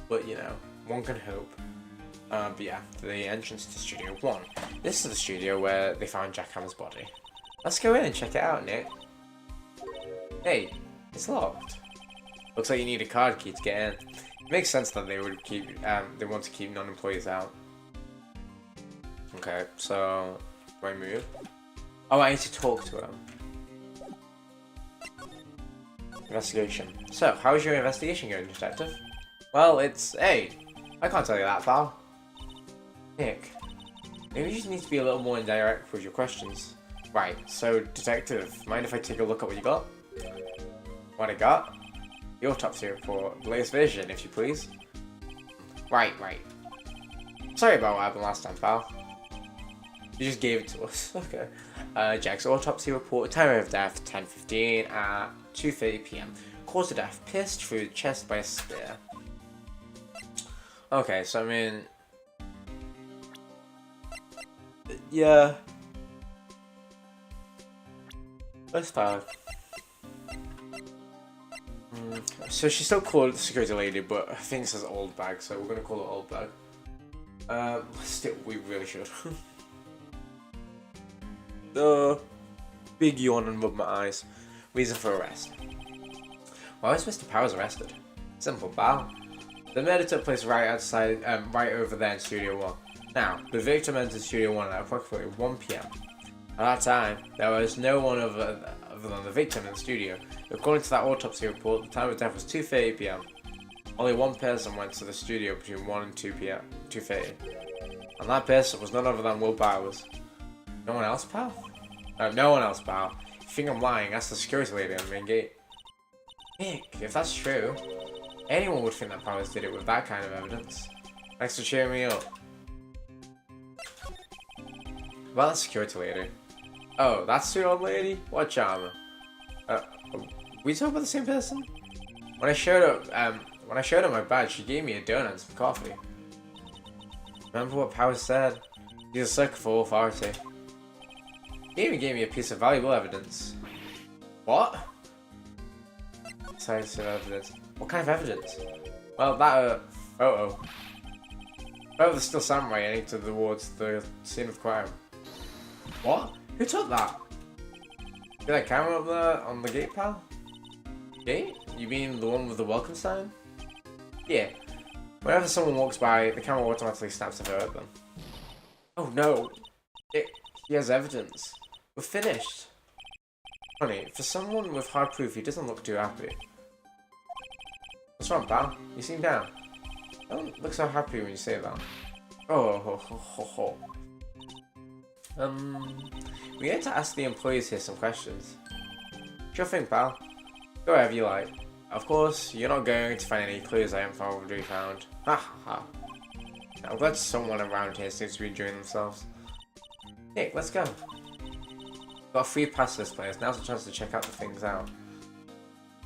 but you know, one can hope. But yeah, the entrance to Studio 1. This is the studio where they found Jackhammer's body. Let's go in and check it out, Nick. Hey, it's locked. Looks like you need a card key to get in. It makes sense that they would keep, they want to keep non-employees out. Okay, so do I move? Oh, I need to talk to him. Investigation. So, how's your investigation going, detective? Well, it's... Hey, I can't tell you that, pal. Nick, maybe you just need to be a little more indirect with your questions. Right, so, detective, mind if I take a look at what you got? What I got? The autopsy report. Latest version, if you please. Right. Sorry about what happened last time, pal. You just gave it to us. Okay. Jack's autopsy report. Time of death, 10:15 at 2:30 PM. Cause of death, pierced through the chest by a spear. Okay, so I mean... Yeah. That's fine. So she's still called the security lady, but I think it says old bag, so we're gonna call her old bag. Still, we really should. Big yawn and rub my eyes. Reason for arrest. Why was Mr. Powers arrested? Simple, pal. The murder took place right outside, right over there in Studio 1. Now, the victim entered Studio 1 at approximately 1 PM. At that time, there was no one other than the victim in the studio. According to that autopsy report, the time of death was 2:30 PM. Only one person went to the studio between 1 and 2 PM, 2:30. And that person was none other than Will Powers. No one else, pal? No one else, pal. If you think I'm lying, ask the security lady on the main gate. Nick, if that's true, anyone would think that Powers did it with that kind of evidence. Thanks for cheering me up. About the security lady. Oh, that's the old lady? What charmer? We talking about the same person? When I showed her my badge, she gave me a donut and some coffee. Remember what Powers said? He's a sucker for authority. He even gave me a piece of valuable evidence. What? Science of evidence. What kind of evidence? Well, that photo. Photo of the still samurai heading towards the scene of crime. What? Who took that? See that camera up there on the gate, pal? Gate? You mean the one with the welcome sign? Yeah. Whenever someone walks by, the camera automatically snaps a photo of them. Oh no! He has evidence. We're finished. Funny, for someone with hard proof, he doesn't look too happy. What's wrong, pal? You seem down. You don't look so happy when you say that. Oh. We had to ask the employees here some questions. Sure thing, pal. Go wherever you like. Of course, you're not going to find any clues I haven't already found. Ha ha ha. I'm glad someone around here seems to be enjoying themselves. Nick, let's go. Got a free pass to this place. Now's the chance to check out the things out.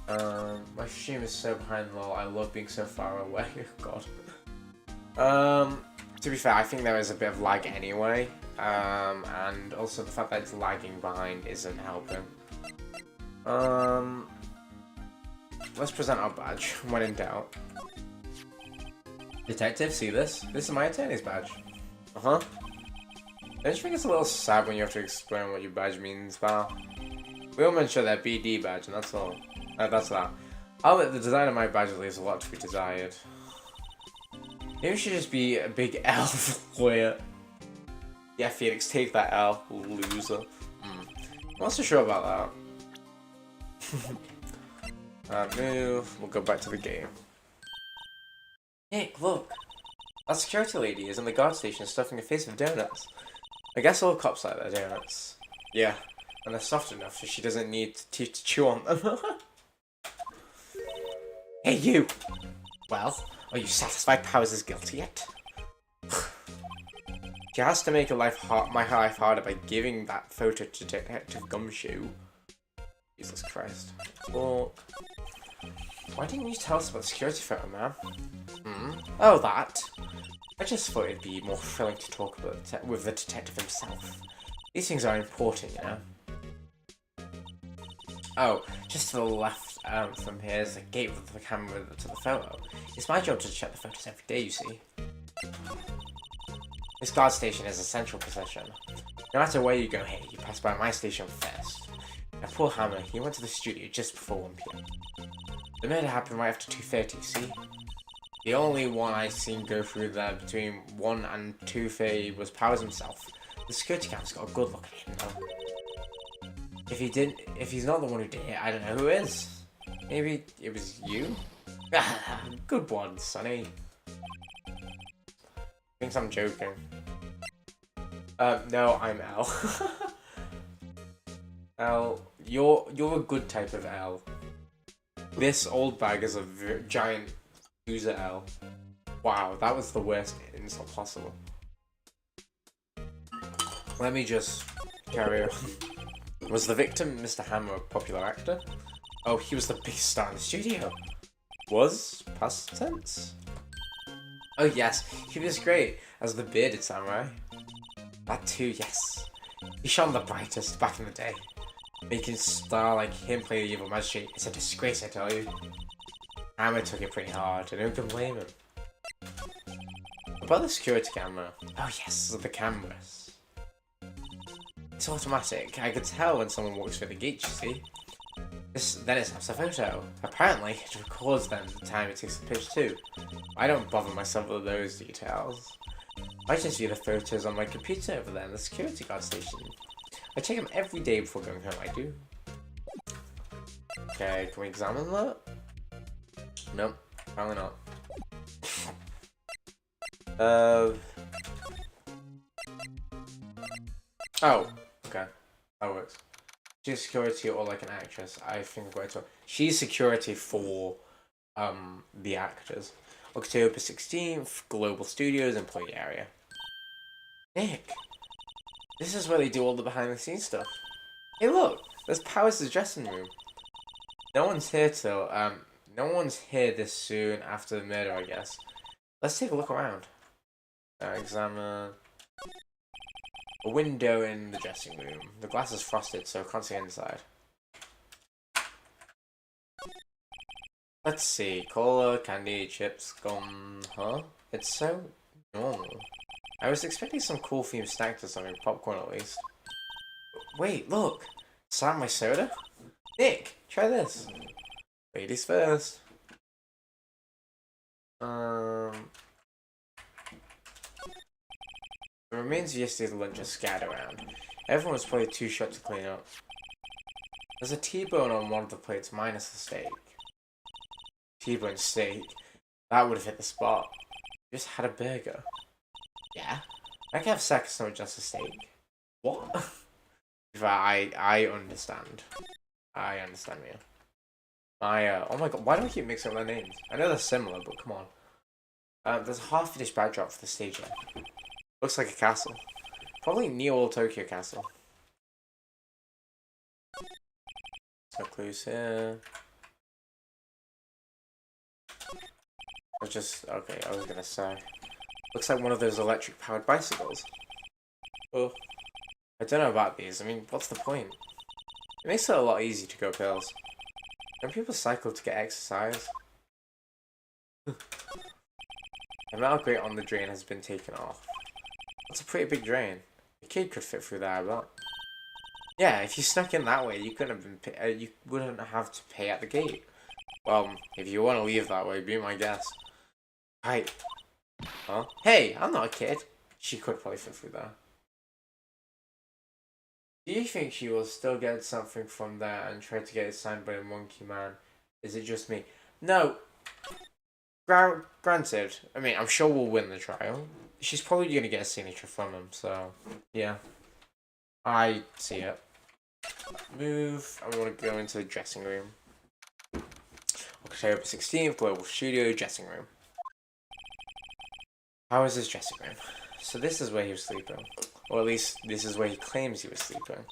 My stream is so behind lol. I love being so far away. God. To be fair, I think there is a bit of lag anyway. and also the fact that it's lagging behind isn't helping. Let's present our badge when in doubt. Detective, see this? This is my attorney's badge. Uh-huh. Don't you think it's a little sad when you have to explain what your badge means, pal? We all mention that BD badge, and that's all. That's that. I'll admit the design of my badge leaves a lot to be desired. Maybe it should just be a big L for you. Yeah, Phoenix, take that L, loser. I'm not so sure about that. Move. We'll go back to the game. Nick, look. That security lady is in the guard station stuffing her face with donuts. I guess all cops like their donuts. Yeah, and they're soft enough so she doesn't need teeth to chew on them. Hey, you! Well, are you satisfied Powers is guilty yet? She has to make my life harder by giving that photo to Detective Gumshoe. Jesus Christ. Well, why didn't you tell us about the security photo, man? Oh, that. I just thought it'd be more thrilling to talk about with the detective himself. These things are important, you know? Oh, just to the left from here is a gate with the camera to the photo. It's my job to check the photos every day, you see. This guard station is a central position. No matter where you go here, you pass by my station first. Now, poor Hammer, he went to the studio just before 1 PM. The murder happened right after 2:30, see? The only one I seen go through there between 1 and 2:30 was Powers himself. The security camera's got a good look at him, though. If he's not the one who did it, I don't know who is. Maybe it was you? Good one, Sonny. Thinks I'm joking. No, I'm L. L, you're a good type of L. This old bag is a giant loser L. Wow, that was the worst insult possible. Let me just carry on. Was the victim Mr. Hammer a popular actor? Oh, he was the biggest star in the studio. Was? Past tense? Oh yes, he was great as the bearded samurai. That too, yes. He shone the brightest back in the day. Making a star like him play the evil magistrate is a disgrace, I tell you. Hammer took it pretty hard, and who can blame him? About the security camera. Oh yes, the cameras. It's automatic. I could tell when someone walks through the gate, you see. Then it snaps a photo. Apparently, it records them the time it takes the picture too. I don't bother myself with those details. I just view the photos on my computer over there in the security guard station. I check them every day before going home, I do. Okay, can we examine that? Nope, probably not. Oh, okay. That works. She's security or like an actress. I think I've got it wrong. She's security for the actors. October 16th, Global Studios employee area. Nick, this is where they do all the behind the scenes stuff. Hey look, there's Powers' dressing room. No one's here till no one's here this soon after the murder, I guess. Let's take a look around. Examine a window in the dressing room. The glass is frosted, so I can't see inside. Let's see. Cola, candy, chips, gum. Huh? It's so normal. I was expecting some cool themed snacks or something. Popcorn at least. Wait, look! Slam my soda? Nick, try this. Ladies first. The remains of yesterday's lunch are scattered around. Everyone was probably too short to clean up. There's a T-bone on one of the plates minus the steak. T-bone steak? That would have hit the spot. Just had a burger. Yeah? I can have sex, not just a steak. What? I understand. I understand you. Oh my god, why do I keep mixing up their names? I know they're similar, but come on. There's a half-finished backdrop for the stage here. Looks like a castle. Probably Neo Tokyo Castle. No clues here. Okay, I was gonna say. Looks like one of those electric-powered bicycles. Oh, I don't know about these. I mean, what's the point? It makes it a lot easier to go pills. Don't people cycle to get exercise? The metal grate on the drain has been taken off. That's a pretty big drain. A kid could fit through there, but yeah, if you snuck in that way, you couldn't have been. You wouldn't have to pay at the gate. Well, if you want to leave that way, be my guest. Right. Huh? Hey, I'm not a kid. She could probably fit through there. Do you think she will still get something from there and try to get it signed by the monkey man? Is it just me? No. Granted, I mean, I'm sure we'll win the trial. She's probably going to get a signature from him, so yeah. I see it. Move. I want to go into the dressing room. October 16th, Global Studio dressing room. How is his dressing room? So this is where he was sleeping. Or at least, this is where he claims he was sleeping.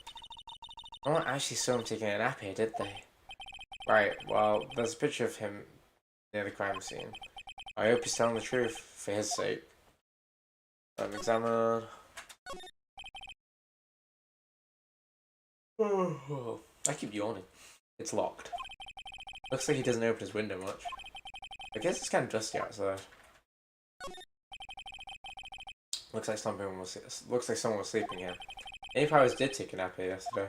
No one actually saw him taking a nap here, did they? Right, well, there's a picture of him near the crime scene. I hope he's telling the truth, for his sake. Examine. I keep yawning. It's locked. Looks like he doesn't open his window much. I guess it's kind of dusty outside. Looks like someone was sleeping here. Any Powers did take a nap here yesterday.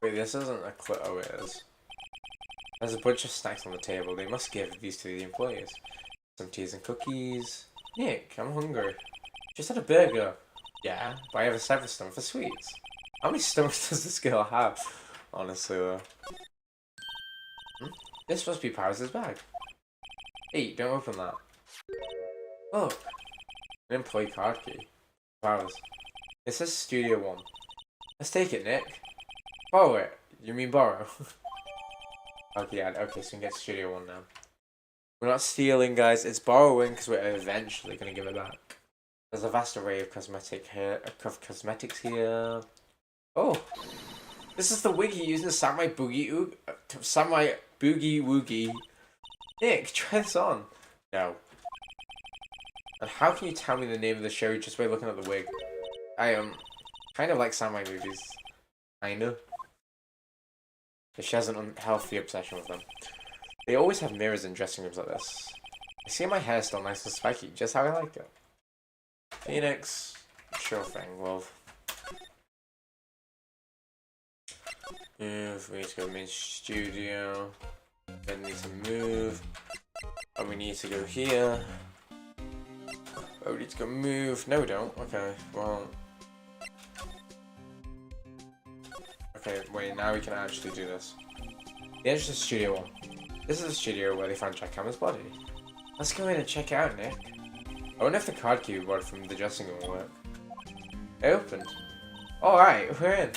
Wait, this isn't a clip. Oh, it is. There's a bunch of snacks on the table. They must give these to the employees. Some teas and cookies. Nick, I'm hungry. Just had a burger. Yeah, but I have a separate stomach for sweets. How many stomachs does this girl have? Honestly, though. This must be Powers' bag. Hey, don't open that. Look. An employee card key. Powers. It says Studio 1. Let's take it, Nick. Borrow it. You mean borrow? Okay, yeah, okay, so we can get Studio 1 now. We're not stealing, guys. It's borrowing because we're eventually going to give it back. There's a vast array of cosmetics here. Oh! This is the wig he used in Samurai Boogie Woogie. Nick, try this on. No. And how can you tell me the name of the show just by looking at the wig? I kind of like samurai movies. Kinda. But she has an unhealthy obsession with them. They always have mirrors in dressing rooms like this. I see my hair still nice and spiky, just how I like it. Phoenix. Sure thing, love. Move. We need to go main studio. Then need to move. And we need to go here. Oh, we need to go move. No, we don't. Okay, well. Okay, wait, now we can actually do this. The entrance to Studio 1. This is the studio where they found Jack Hammer's body. Let's go in and check it out, Nick. I wonder if the card key we bought from the dressing room will work. It opened. Alright, we're in.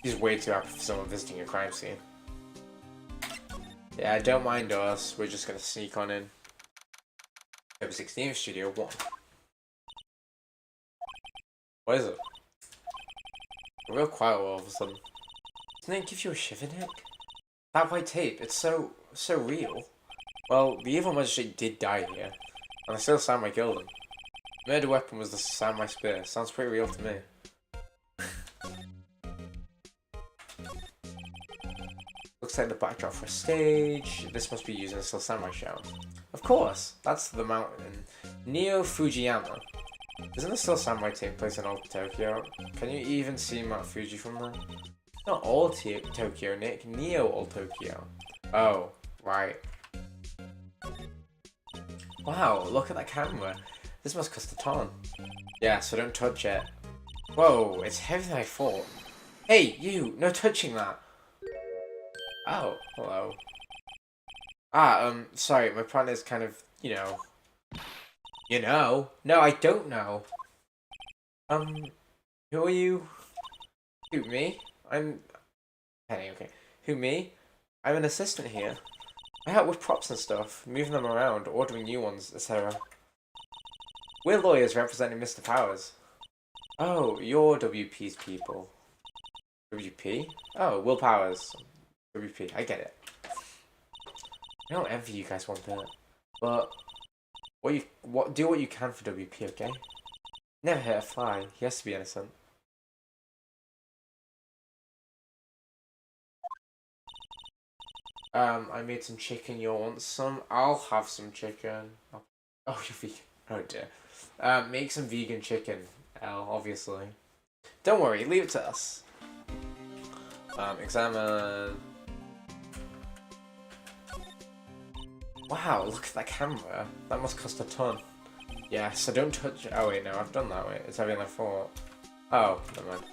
He's way too happy for someone visiting a crime scene. Yeah, don't mind us. We're just gonna sneak on in. October 16th, Studio 1. What is it? A real quiet all of a sudden. Doesn't it give you a shiver, Nick? That white tape, it's so real. Well, the evil magistrate did die here, and I still samurai killed him. The murder weapon was the samurai spear. Sounds pretty real to me. Looks like the backdrop for a stage. This must be using a still samurai show. Of course, that's the mountain. Neo Fujiyama. Isn't the still samurai take place in Old Tokyo? Can you even see Mount Fuji from there? Not all Tokyo, Nick. Neo Old Tokyo. Oh, right. Wow, look at that camera. This must cost a ton. Yeah, so don't touch it. Whoa, it's heavier than I thought. Hey, you! No touching that! Oh, hello. Sorry, my partner's kind of, you know. You know? No, I don't know. Who are you? Who, me? Penny, okay. Who, me? I'm an assistant here. I help with props and stuff, moving them around, ordering new ones, etc. We're lawyers representing Mr. Powers. Oh, you're WP's people. WP? Oh, Will Powers. WP, I get it. I don't envy you guys one bit, but Do what you can for WP, okay? Never hurt a fly. He has to be innocent. I made some chicken. You want some? I'll have some chicken. Oh, you're vegan. Oh dear. Make some vegan chicken. Obviously. Don't worry. Leave it to us. Examine. Wow, look at that camera. That must cost a ton. Yeah, so don't touch it. Oh wait, no, I've done that way. It's heavier than I thought. Oh, never mind.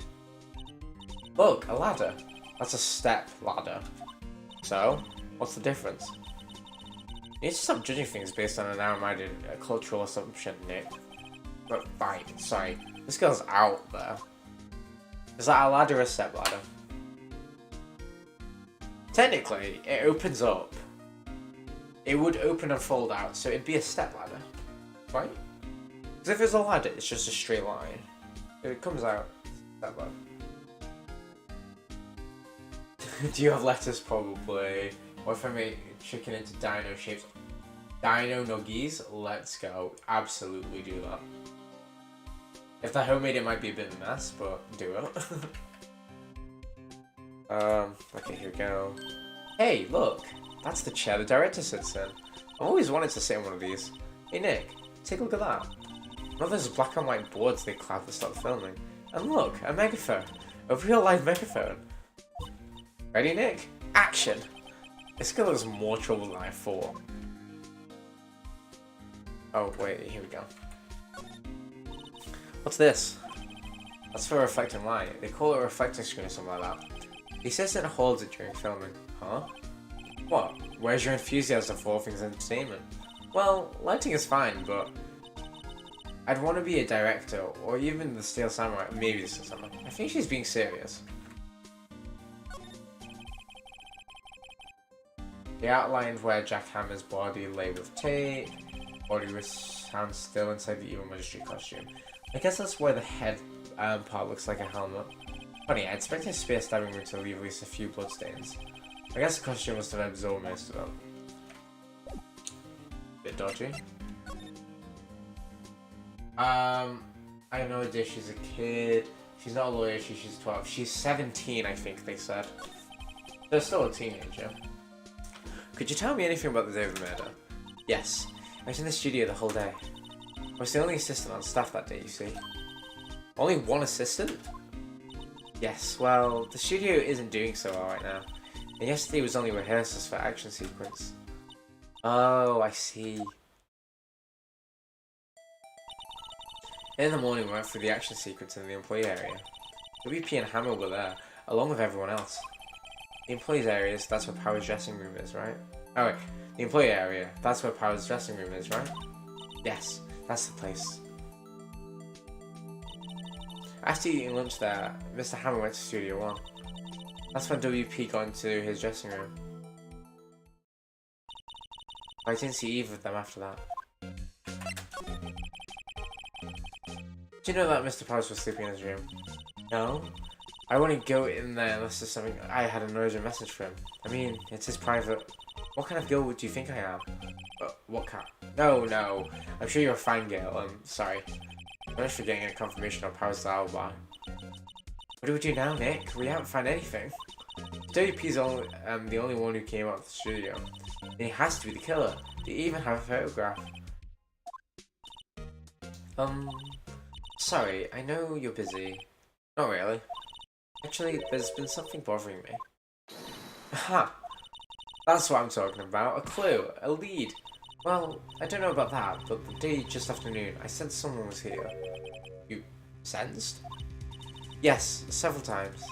Look, a ladder. That's a step ladder. So, what's the difference? You need to stop judging things based on a narrow-minded cultural assumption, Nick. But fine, sorry. This girl's out there. Is that a ladder or a step ladder? Technically, it opens up. It would open and fold out, so it'd be a step ladder, right? Because if it's a ladder, it's just a straight line. If it comes out, step ladder. Do you have lettuce? Probably. What if I make chicken into dino shapes? Dino nuggies? Let's go. Absolutely do that. If they're homemade, it might be a bit of a mess, but do it. Okay, here we go. Hey, look! That's the chair the director sits in. I've always wanted to sit in one of these. Hey Nick, take a look at that. One of those black and white boards they clapped to start filming. And look, a megaphone. A real live megaphone. Ready, Nick? Action! This girl has more trouble than I thought. Oh, wait, here we go. What's this? That's for reflecting light. They call it a reflecting screen or something like that. The assistant holds it during filming. Huh? What? Where's your enthusiasm for all things entertainment? Well, lighting is fine, but I'd want to be a director, or even the Steel Samurai. Maybe the Steel Samurai. I think she's being serious. They outlined where Jack Hammer's body lay with tape. Body was found still inside the evil magistry costume. I guess that's where the head part looks like a helmet. Funny, I expected a space diving room to leave at least a few bloodstains. I guess the costume must have absorbed most of them. Bit dodgy. I have no idea. She's a kid. She's not a lawyer. She's 12. She's 17, I think they said. They're still a teenager. Could you tell me anything about the day of the murder? Yes. I was in the studio the whole day. I was the only assistant on staff that day, you see. Only one assistant? Yes, well, the studio isn't doing so well right now. And yesterday was only rehearsals for action sequence. Oh, I see. In the morning, we went through the action sequence in the employee area. WP and Hammer were there, along with everyone else. The employees areas, that's where Power's dressing room is, right? Oh wait, the employee area, that's where Power's dressing room is, right? Yes, that's the place. After eating lunch there, Mr. Hammer went to Studio 1. That's when WP got into his dressing room. I didn't see either of them after that. Do you know that Mr. Powers was sleeping in his room? No? I wouldn't go in there unless there's something. I had an urgent message for him. I mean, it's his private. What kind of girl do you think I am? What kind? No. I'm sure you're a fine girl. I'm sorry. I'm just for getting a confirmation on Powers' alibi. What do we do now, Nick? We haven't found anything. WP's the only one who came out of the studio. And he has to be the killer. Do you even have a photograph? Sorry, I know you're busy. Not really. Actually, there's been something bothering me. Aha! That's what I'm talking about. A clue. A lead. Well, I don't know about that, but the day just after noon, I sensed someone was here. You sensed? Yes, several times.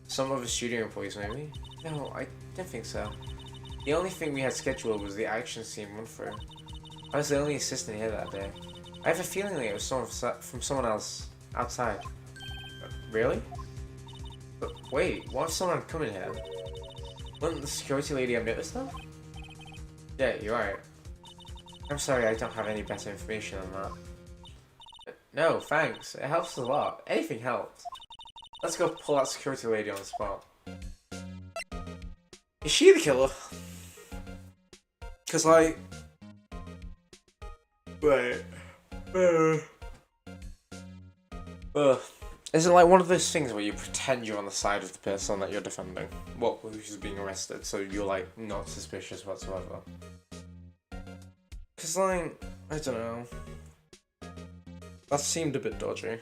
Some of the studio employees, maybe? No, I don't think so. The only thing we had scheduled was the action scene run-through. I was the only assistant here that day. I have a feeling that it was someone from someone else outside. Really? But wait, what if someone had come in here? Wouldn't the security lady have noticed that? Yeah, you're right. I'm sorry, I don't have any better information on that. No, thanks. It helps a lot. Anything helps. Let's go pull that security lady on the spot. Is she the killer? Because, like, But, uh, uh, is it like one of those things where you pretend you're on the side of the person that you're defending? Well, who's being arrested, so you're like not suspicious whatsoever. Cause like, I don't know. That seemed a bit dodgy.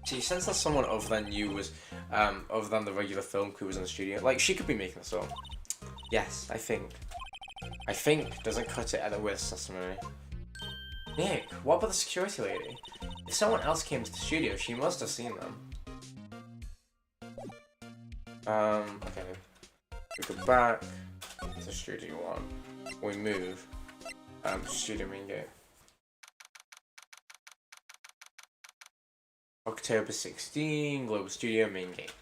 See, since there's someone other than you was, other than the regular film crew was in the studio, like she could be making this up. Yes, I think. I think doesn't cut it at the witness testimony. Nick, what about the security lady? If someone else came to the studio, she must have seen them. Okay. We go back to Studio 1. We move. Studio main gate. October 16, Global Studio main gate.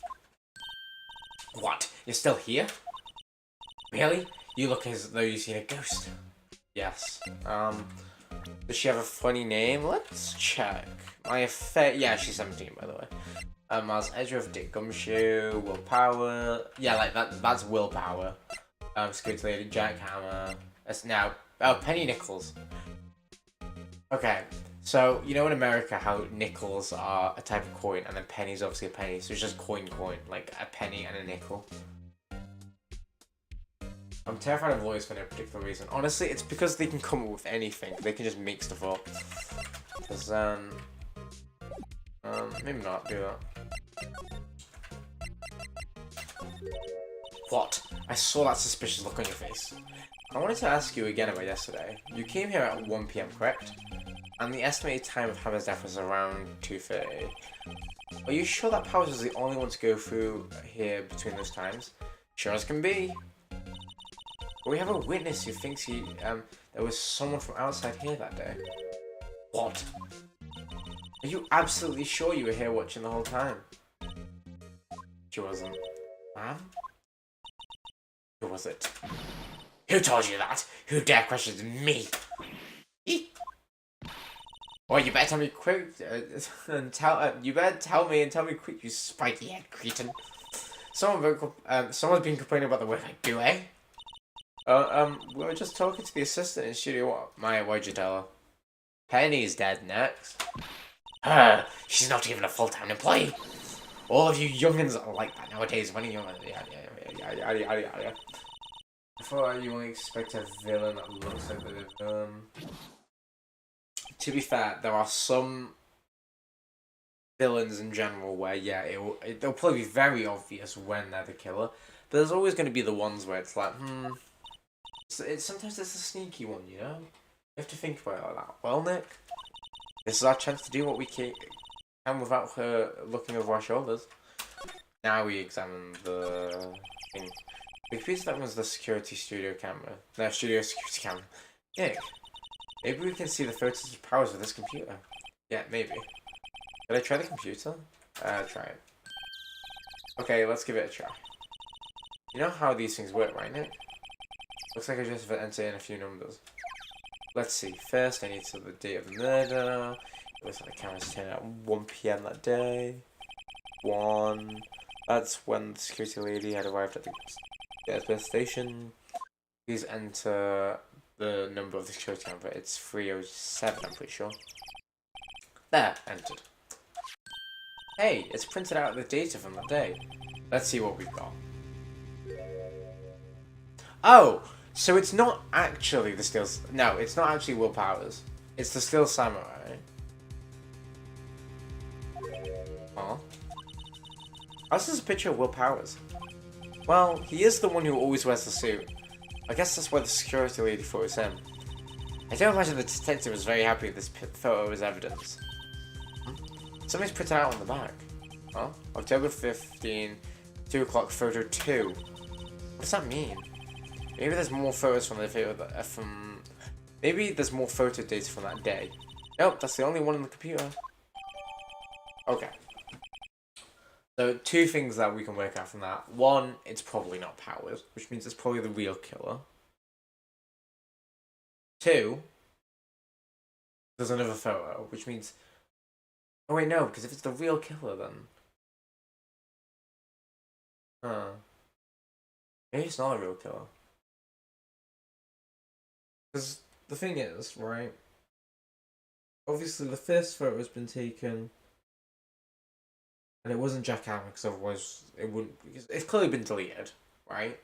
What? You're still here? Really? You look as though you've seen a ghost. Yes. Does she have a funny name? Let's check. Yeah, she's 17 by the way. Miles Edgeworth, Dick Gumshoe, Willpower. Yeah, like that's Willpower. Security Lady, Jack Hammer. That's now. Oh, Penny Nichols. Okay, so you know in America how nickels are a type of coin and then pennies obviously a penny, so it's just coin, like a penny and a nickel. I'm terrified of lawyers for no particular reason. Honestly, it's because they can come up with anything. They can just make stuff up. Because, maybe not do that. What? I saw that suspicious look on your face. I wanted to ask you again about yesterday. You came here at 1 PM, correct? And the estimated time of Hammer's death was around 2:30. Are you sure that Powers was the only one to go through here between those times? Sure as can be. But we have a witness who thinks there was someone from outside here that day. What? Are you absolutely sure you were here watching the whole time? She wasn't. Ma'am? Who was it? Who told you that? Who dare question me? Well, you better tell me quick, you better tell me quick, you spiky-head cretin. Someone's been complaining about the work I do, eh? We were just talking to the assistant in studio. What? Maya, why'd you tell her? Penny's dead next. She's not even a full-time employee. All of you youngins are like that nowadays. When you're yeah. I thought you only expect a villain that looks like the villain. To be fair, there are some villains in general where, yeah, they'll probably be very obvious when they're the killer. But there's always going to be the ones where it's like, sometimes it's a sneaky one, you know? You have to think about it like that. Well, Nick, this is our chance to do what we can without her looking over our shoulders. Now we examine the thing. The computer that was the security studio camera. No, studio security camera. Nick, maybe we can see the photos of Powers with this computer. Yeah, maybe. Did I try the computer? Try it. Okay, let's give it a try. You know how these things work, right, Nick? Looks like I just have to enter in a few numbers. Let's see. First, I need to the date of the murder. It looks like the camera's turned at 1 PM that day. 1. That's when the security lady had arrived at the airbus station. Please enter the number of the security camera. It's 307, I'm pretty sure. There, entered. Hey, it's printed out the data from that day. Let's see what we've got. Oh, so it's not actually the Steel... No, it's not actually Will Powers. It's the Steel Samurai. Huh? Oh, this is a picture of Will Powers. Well, he is the one who always wears the suit. I guess that's why the security lady thought it was him. I don't imagine the detective was very happy with this photo as evidence. Something's printed out on the back. Huh? October 15, 2 o'clock, photo 2. What does that mean? Maybe there's more photos from the video maybe there's more photo data from that day. Nope, that's the only one on the computer. Okay. So, 2 things that we can work out from that. 1, it's probably not Powers, which means it's probably the real killer. 2, there's another photo, which means... Oh wait, no, because if it's the real killer, then... Maybe it's not a real killer. Because the thing is, right? Obviously, the first photo has been taken, and it wasn't jackhammer because otherwise it wouldn't. Because it's clearly been deleted, right?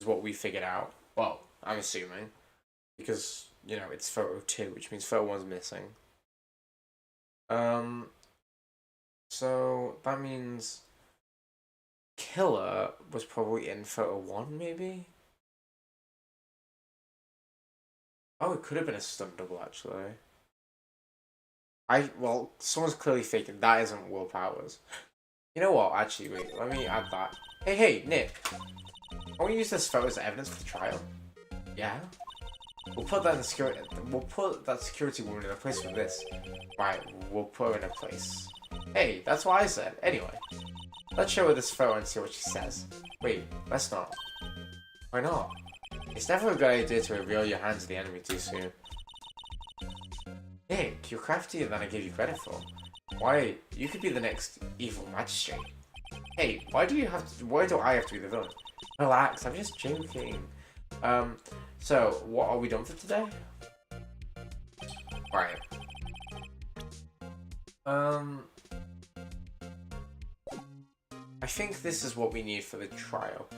Is what we figured out. Well, I'm assuming, because you know it's photo 2, which means photo 1's missing. So that means Killer was probably in photo 1, maybe. Oh, it could have been a stunt double actually. Well, someone's clearly faking. That isn't Will Powers. You know what? Actually, wait. Let me add that. Hey, Nick. I want to use this photo as evidence for the trial. Yeah. We'll put that in the security. We'll put that security woman in a place for this. Right. We'll put her in a place. Hey, that's what I said. Anyway, let's show her this photo and see what she says. Wait, let's not. Why not? It's never a good idea to reveal your hand to the enemy too soon. Nick, you're craftier than I gave you credit for. Why, you could be the next evil magistrate. Hey, why do I have to be the villain? Relax, I'm just joking. So, what are we done for today? Right. I think this is what we need for the trial.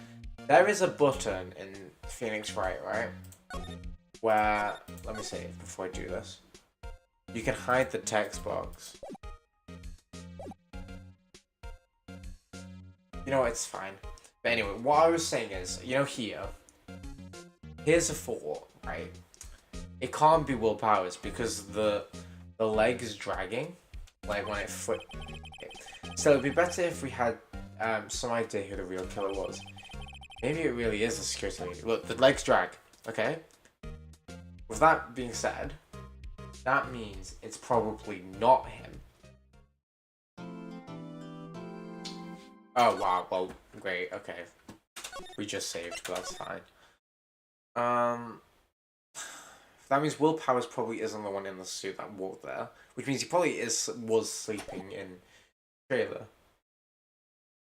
There is a button in Phoenix Wright, right? Where, let me see, before I do this. You can hide the text box. You know what, it's fine. But anyway, what I was saying is, you know here's a thought, right? It can't be Will Powers because the leg is dragging, like when it foot. Okay. So it'd be better if we had some idea who the real killer was. Maybe it really is a security lady. Look, the legs drag, okay? With that being said, that means it's probably not him. Oh wow, well, great, okay. We just saved, but that's fine. That means Will Powers probably isn't the one in the suit that walked there, which means he probably was sleeping in trailer.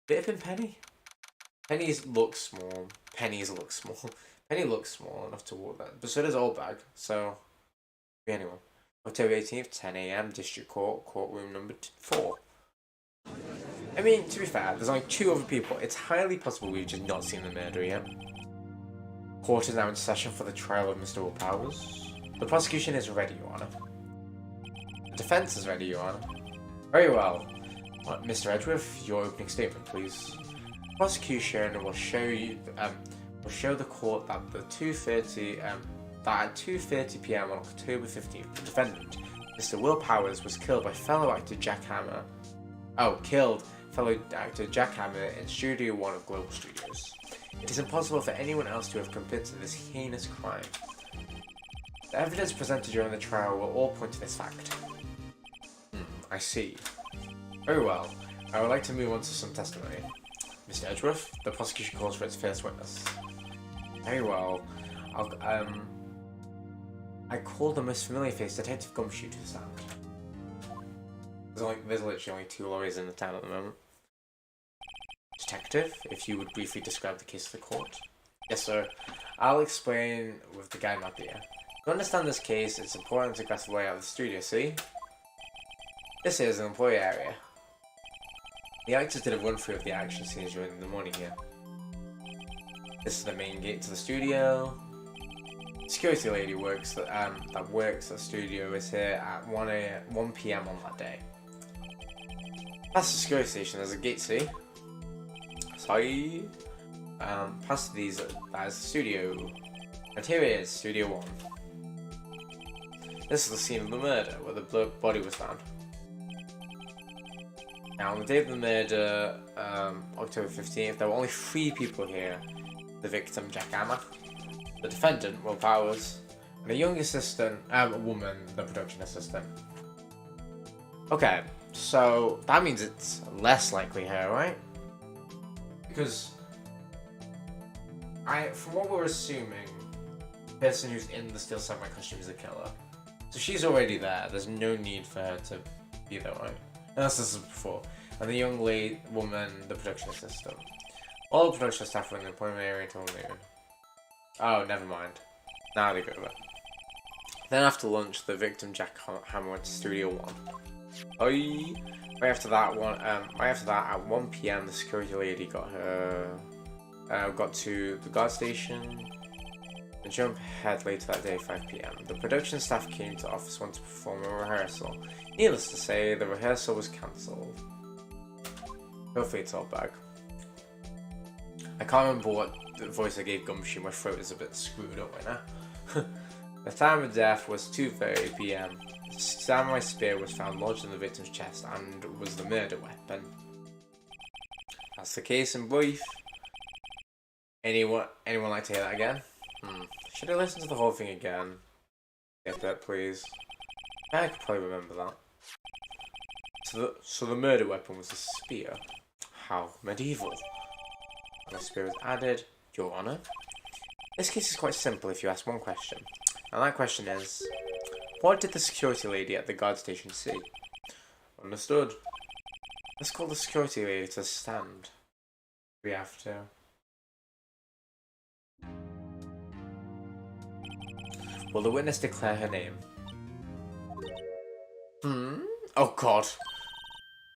Could it have been Penny? Penny looks small. Penny looks small enough to walk that, but so does Oldbag. So, anyone. October 18th, 10 AM, District Court, courtroom number 4. I mean, to be fair, there's only 2 other people. It's highly possible we've just not seen the murder yet. Court is now in session for the trial of Mr. Will Powers. The prosecution is ready, Your Honor. The defense is ready, Your Honor. Very well. Mr. Edgeworth, your opening statement, please. The prosecution will show the court that at 2:30 PM on October 15th, the defendant, Mr. Will Powers, was killed by fellow actor Jack Hammer. Killed fellow actor Jack Hammer in Studio 1 of Global Studios. It is impossible for anyone else to have committed this heinous crime. The evidence presented during the trial will all point to this fact. I see. Very well. I would like to move on to some testimony. Mr. Edgeworth, the prosecution calls for its first witness. Very well. I call the most familiar face, Detective Gumshoe, to the stand. There's literally only 2 lawyers in the town at the moment. Detective, if you would briefly describe the case to the court. Yes, sir. I'll explain with the guy not here. To understand this case, it's important to grasp the layout of the studio, see? This is an employee area. The actors did a run-through of the action scenes during the morning here. This is the main gate to the studio. Security lady that works at the studio is here at 1 PM on that day. Past the security station, there's a gate, see? Sorry. Past these, that is the studio. And here it is, Studio 1. This is the scene of the murder, where the body was found. Now, on the day of the murder, October 15th, there were only 3 people here. The victim, Jack Hammer, the defendant, Will Powers, and a young assistant, a woman, the production assistant. Okay, so that means it's less likely her, right? Because from what we're assuming, the person who's in the Steel Samurai costume is the killer. So she's already there. There's no need for her to be there, right? Unless this is before. And the young woman, the production assistant. All the production staff were in the employment area until noon. Oh, never mind. Now they go there. Then after lunch, the victim jackhammer went to Studio 1. Right after that, at 1 p.m, the security lady got to the guard station. And jump ahead later that day, 5 p.m. The production staff came to Office 1 to perform a rehearsal. Needless to say, the rehearsal was cancelled. Hopefully it's all back. I can't remember what voice I gave Gumshoe, my throat is a bit screwed up right now. The time of death was 2:30 p.m. The samurai spear was found lodged in the victim's chest and was the murder weapon. That's the case in brief. Anyone like to hear that again? Should I listen to the whole thing again? Get that, please. I could probably remember that. So the murder weapon was a spear. How medieval. And the spear was added, Your Honour. This case is quite simple if you ask one question. And that question is, what did the security lady at the guard station see? Understood. Let's call the security lady to stand. We have to. Will the witness declare her name? Oh god.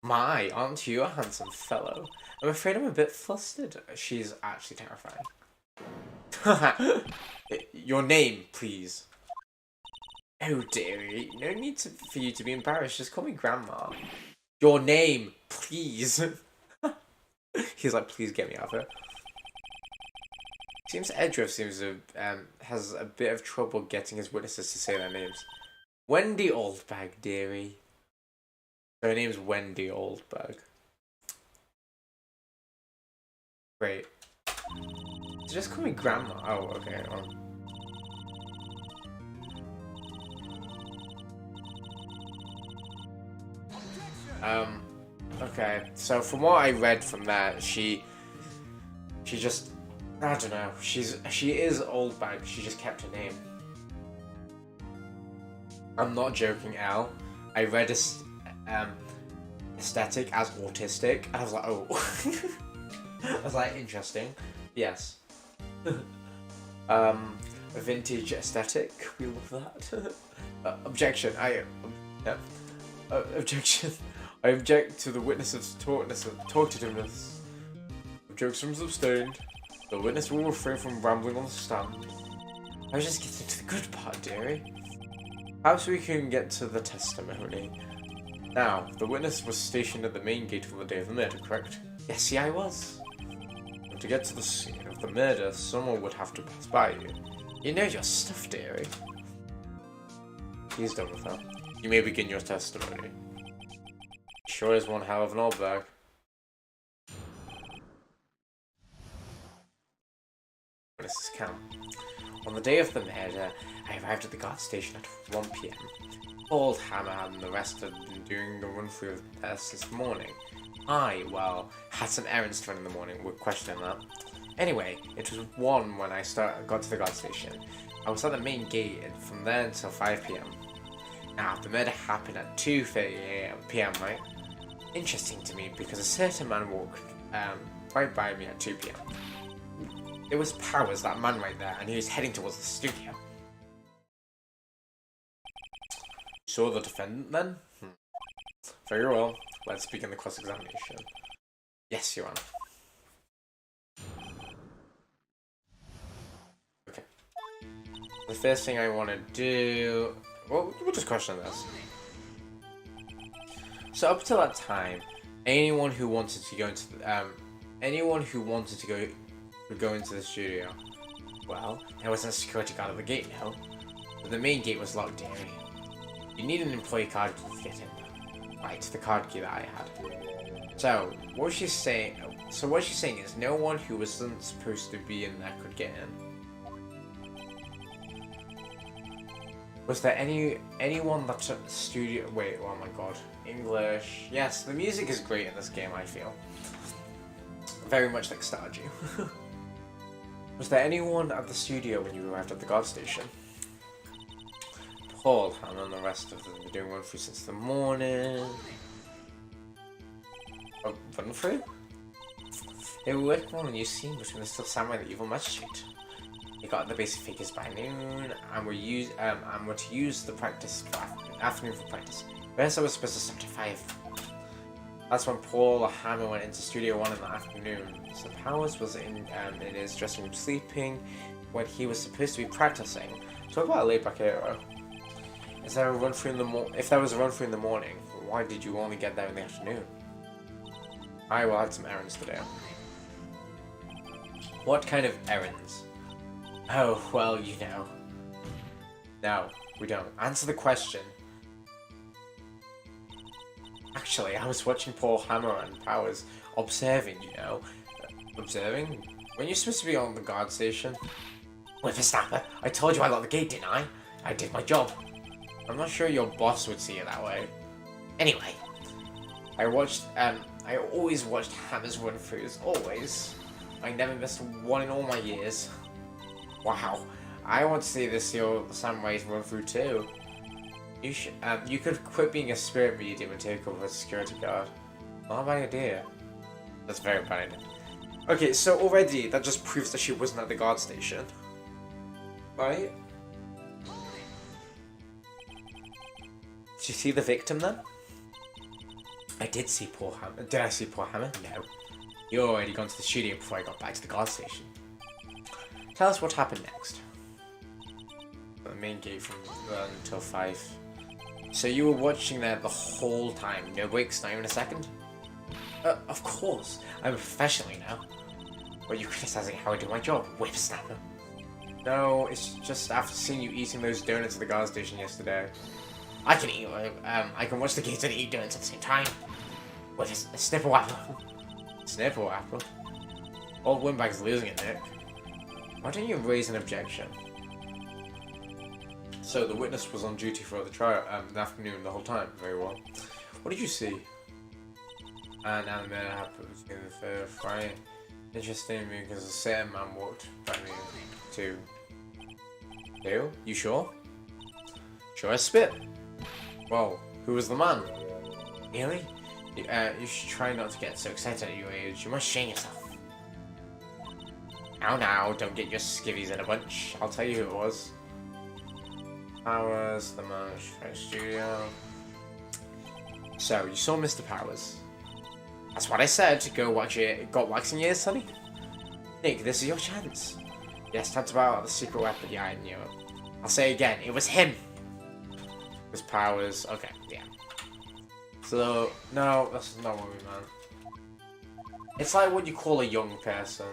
My, aren't you a handsome fellow? I'm afraid I'm a bit flustered. She's actually terrifying. Your name, please. Oh dearie, no need for you to be embarrassed. Just call me Grandma. Your name, please. He's like, please get me out of here. Seems Edgeworth has a bit of trouble getting his witnesses to say their names. Wendy Oldbag, dearie. Her name's Wendy Oldbag. Great. Just call me Grandma. Oh, okay. Okay. So from what I read from that, she just, I don't know. She is Oldbag. She just kept her name. I'm not joking, Al. I read aesthetic as autistic, and I was like, oh. I was like, interesting. Yes. Vintage aesthetic. We love that. Objection. Objection. I object to the witness's talkativeness. Objection sustained. The witness will refrain from rambling on the stand. I was just getting to the good part, dearie. Perhaps we can get to the testimony. Now, the witness was stationed at the main gate on the day of the murder, correct? Yes, see, I was. And to get to the scene of the murder, someone would have to pass by you. You know your stuff, dearie. He's done with that. You may begin your testimony. Sure is one hell of an old bag. Witnesses count. On the day of the murder, I arrived at the guard station at 1 p.m. Old Hammer and the rest have been doing a run-through of the tests this morning. I, well, had some errands to run in the morning, we're questioning that. Anyway, it was 1 when I got to the guard station. I was at the main gate and from there until 5 p.m. Now, the murder happened at 2:30 p.m, right? Interesting to me because a certain man walked right by me at 2 p.m. It was Powers, that man right there, and he was heading towards the studio. Saw the defendant then? Very well. Let's begin the cross-examination. Yes, Your Honor. Okay. The first thing I want to do... Well, we'll just question this. So up till that time, anyone who wanted to go into would go into the studio. Well, there wasn't a security guard at the gate now, but the main gate was locked, dearie. You need an employee card key to get in. Right, the card key that I had. So what she's saying is no one who wasn't supposed to be in there could get in. Was there anyone that at the studio? Wait, oh my god, English. Yes, the music is great in this game. I feel very much like Stardew. Was there anyone at the studio when you arrived at the guard station? Paul and the rest of them have been doing run through since the morning. Oh, run through? They were working on a new scene between the still samurai and the evil magistrate. We got the basic figures by noon, and we're to use the practice for afternoon for practice. Rehearsal was supposed to start at 5. That's when Paul Hammer went into Studio 1 in the afternoon. So Powers was in his dressing room sleeping when he was supposed to be practicing. Talk about a laid-back hero. Is there a run-through in the If there was a run-through in the morning, why did you only get there in the afternoon? I will have some errands to do. What kind of errands? Oh, well, you know. No, we don't. Answer the question. Actually, I was watching Paul Hammer and Powers observing, you know. Observing? When you're supposed to be on the guard station? Whippersnapper, I told you I locked the gate, didn't I? I did my job. I'm not sure your boss would see it that way. Anyway, I always watched Hammer's run-throughs, always. I never missed one in all my years. Wow, I want to see the Steel Samurai's run-through too. You could quit being a spirit medium and take over as a security guard. Not a bad idea. That's very bad idea. Okay, so already that just proves that she wasn't at the guard station. Right? Did you see the victim then? I did see Paul Hammer. Did I see Paul Hammer? No. You already gone to the studio before I got back to the guard station. Tell us what happened next. The main gate from until 5. So you were watching that the whole time, no breaks, not even a second? Of course. I'm a professional now. Were you criticizing how I do my job, whippersnapper? No, it's just after seeing you eating those donuts at the guard station yesterday. I can watch the kids and eat donuts at the same time. With a snipple apple. Snipple apple? Old Windbag's losing it, Nick. Why don't you raise an objection? So the witness was on duty for the trial the afternoon the whole time. Very well. What did you see? And now the man happened in the Friday. Interesting because a certain man walked by me too. Who? You sure? Sure as spit. Well, who was the man? Really? You should try not to get so excited at your age. You must shame yourself. Now, don't get your skivvies in a bunch. I'll tell you who it was. Powers, the man at studio. So, you saw Mr. Powers. That's what I said. Go watch it. Got waxing years, sonny? Nick, this is your chance. Yes, talked about the secret weapon. Yeah, I knew it. I'll say again. It was him. It was Powers. Okay, yeah. So, no, that's not what we meant. It's like what you call a young person.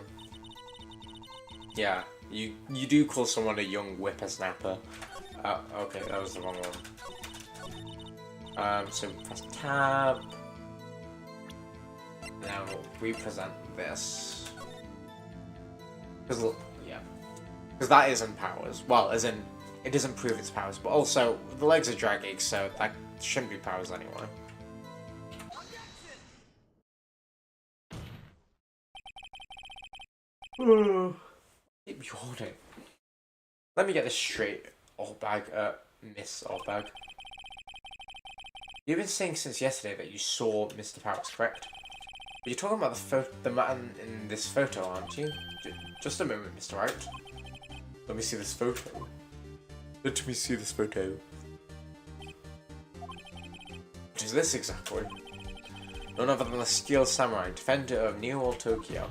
Yeah, you do call someone a young whippersnapper. Okay, that was the wrong one. So press tab. Now we present this. Because that isn't Powers. Well, as in, it doesn't prove its powers, but also the legs are dragging, so that shouldn't be Powers anyway. Keep yawning. Let me get this straight, Oldbag, Miss Oldbag. You've been saying since yesterday that you saw Mr. Powers, correct? But you're talking about the man in this photo, aren't you? Just a moment, Mr. Wright. Let me see this photo. Let me see this photo. What is this exactly? None other than the Steel Samurai, defender of New Old Tokyo.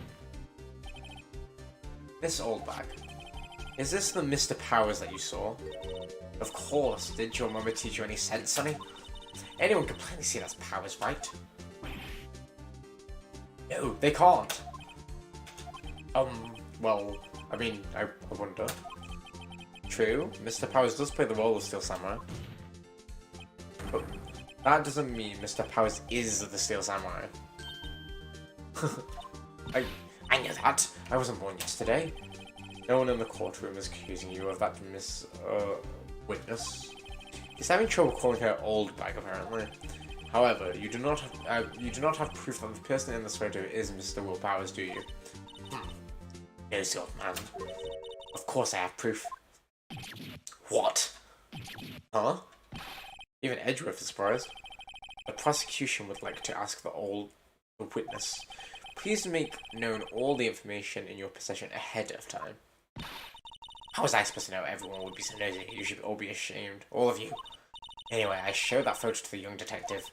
This old bag. Is this the Mr. Powers that you saw? Of course. Did your mama teach you any sense, sonny? Anyone can plainly see that's Powers, right? No, they can't. Well, I mean, I wonder. True, Mr. Powers does play the role of Steel Samurai. But that doesn't mean Mr. Powers is the Steel Samurai. I knew that. I wasn't born yesterday. No one in the courtroom is accusing you of that, Miss Witness. He's having trouble calling her old bag, apparently. However, you do not have proof that the person in this photo is Mr. Will Powers, do you? No, sort of man. Of course I have proof. What? Huh? Even Edgeworth is surprised. The prosecution would like to ask the witness. Please make known all the information in your possession ahead of time. How was I supposed to know everyone would be so nosy? You should all be ashamed. All of you. Anyway, I showed that photo to the young detective.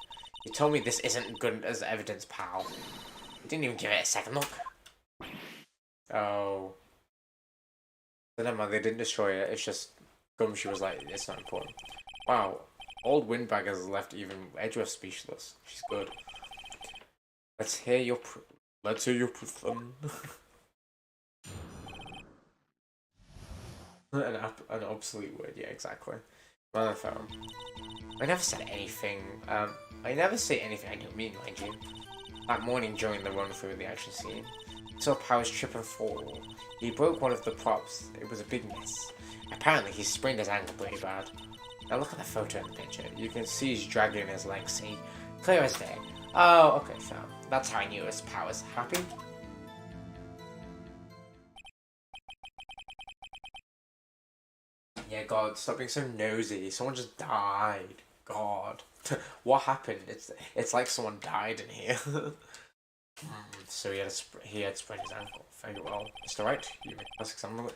He told me this isn't good as evidence, pal. He didn't even give it a second look. Oh. So never mind, they didn't destroy it. It's just Gumshoe was like, it's not important. Wow. Old Windbag has left even Edgeworth speechless. She's good. Let's hear your proof. An obsolete word, yeah, exactly. Monophone. I never said anything. I never say anything I don't mean, mind you. That morning during the run through the action scene, I saw Powers trip and fall. He broke one of the props. It was a big mess. Apparently, he sprained his ankle pretty bad. Now look at the photo in the picture. You can see he's dragging his legs, see? Clear as day. Oh, okay, fam. That's how I knew it was Powers. Happy? Yeah, God, stop being so nosy. Someone just died. God. What happened? It's like someone died in here. So he had sprained his ankle. Very well. Mr. Wright, you make us examine this.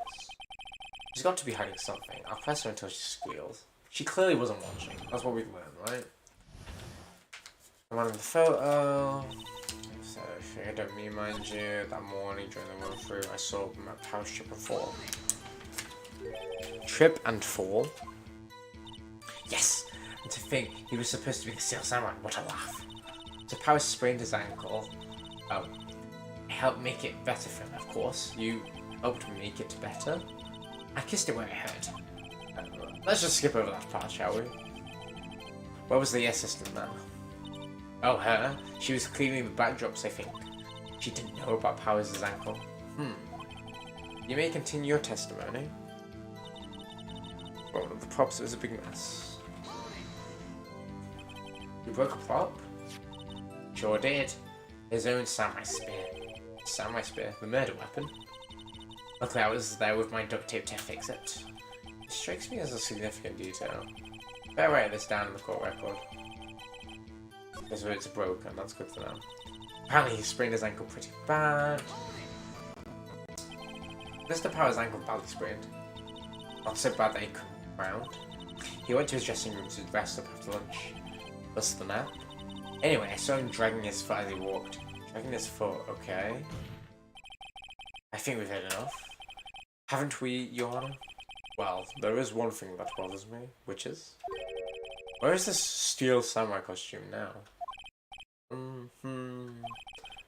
She's got to be hiding something. I'll press her until she squeals. She clearly wasn't watching. That's what we've learned, right? I'm on the photo. So, I don't mean, mind you, that morning during the run through, I saw my Powers trip and fall. Trip and fall? Yes! And to think he was supposed to be the Steel Samurai. What a laugh. So Powers sprained his ankle. Oh. I helped make it better for him, of course. You helped make it better? I kissed it where it hurt. Let's just skip over that part, shall we? Where was the assistant then? Oh, her? She was cleaning the backdrops, I think. She didn't know about Powers' ankle. You may continue your testimony. Well, the props was a big mess. You broke a prop? Sure did. His own samurai spear. Samurai spear? The murder weapon? Luckily I was there with my duct tape to fix it. It strikes me as a significant detail. Better write this down in the court record. Because it's broken, that's good to know. Apparently he sprained his ankle pretty bad. Mr. Powers' ankle badly sprained. Not so bad that he couldn't walk around. He went to his dressing room to rest up after lunch. Plus the nap. Anyway, I saw him dragging his foot as he walked. Dragging his foot, okay. I think we've had enough. Haven't we, Your Honor? Well, there is one thing that bothers me, which is... Where is this Steel Samurai costume now?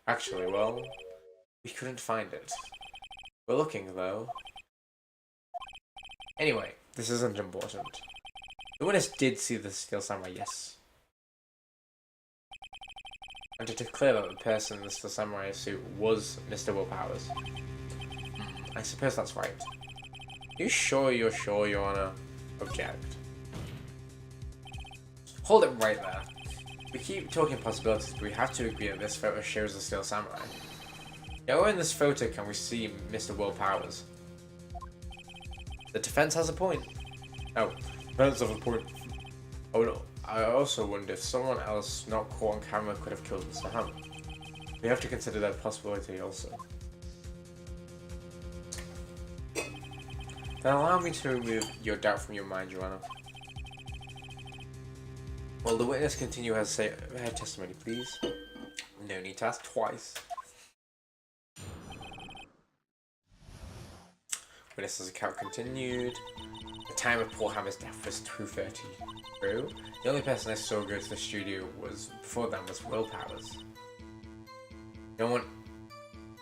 Actually, well, we couldn't find it. We're looking, though. Anyway, this isn't important. The witness did see the Steel Samurai, yes. And to declare that the person in the Steel Samurai suit was Mr. Will Powers. I suppose that's right. Are you sure you're sure, Your Honor? Object. Hold it right there. We keep talking possibilities, but we have to agree that this photo shows the Steel Samurai. Nowhere in this photo can we see Mr. Will Powers. The defense has a point. Oh, defense has a point. Oh no. I also wonder if someone else not caught on camera could have killed Mr. Ham. We have to consider that possibility also. Then allow me to remove your doubt from your mind, Your Honor. Will the witness continue her testimony, please? No need to ask twice. Witness's account continued. The time of Paul Hammer's death was 2:30. True. The only person I saw go to the studio before then was Will Powers. No one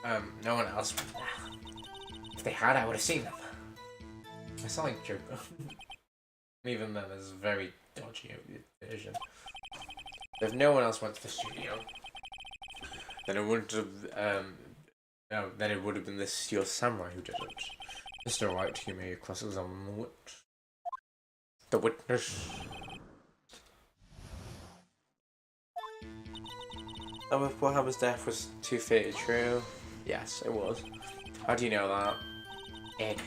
else went there. If they had, I would have seen them. I sound like Joker. Even then, there's a very dodgy version. If no one else went to the studio, then it wouldn't have. No, then it would have been the Steel Samurai who did it. Mr. Wright, you may cross-examine the witness. That with Paul Hammer's death was 2:30 true? Yes, it was. How do you know that?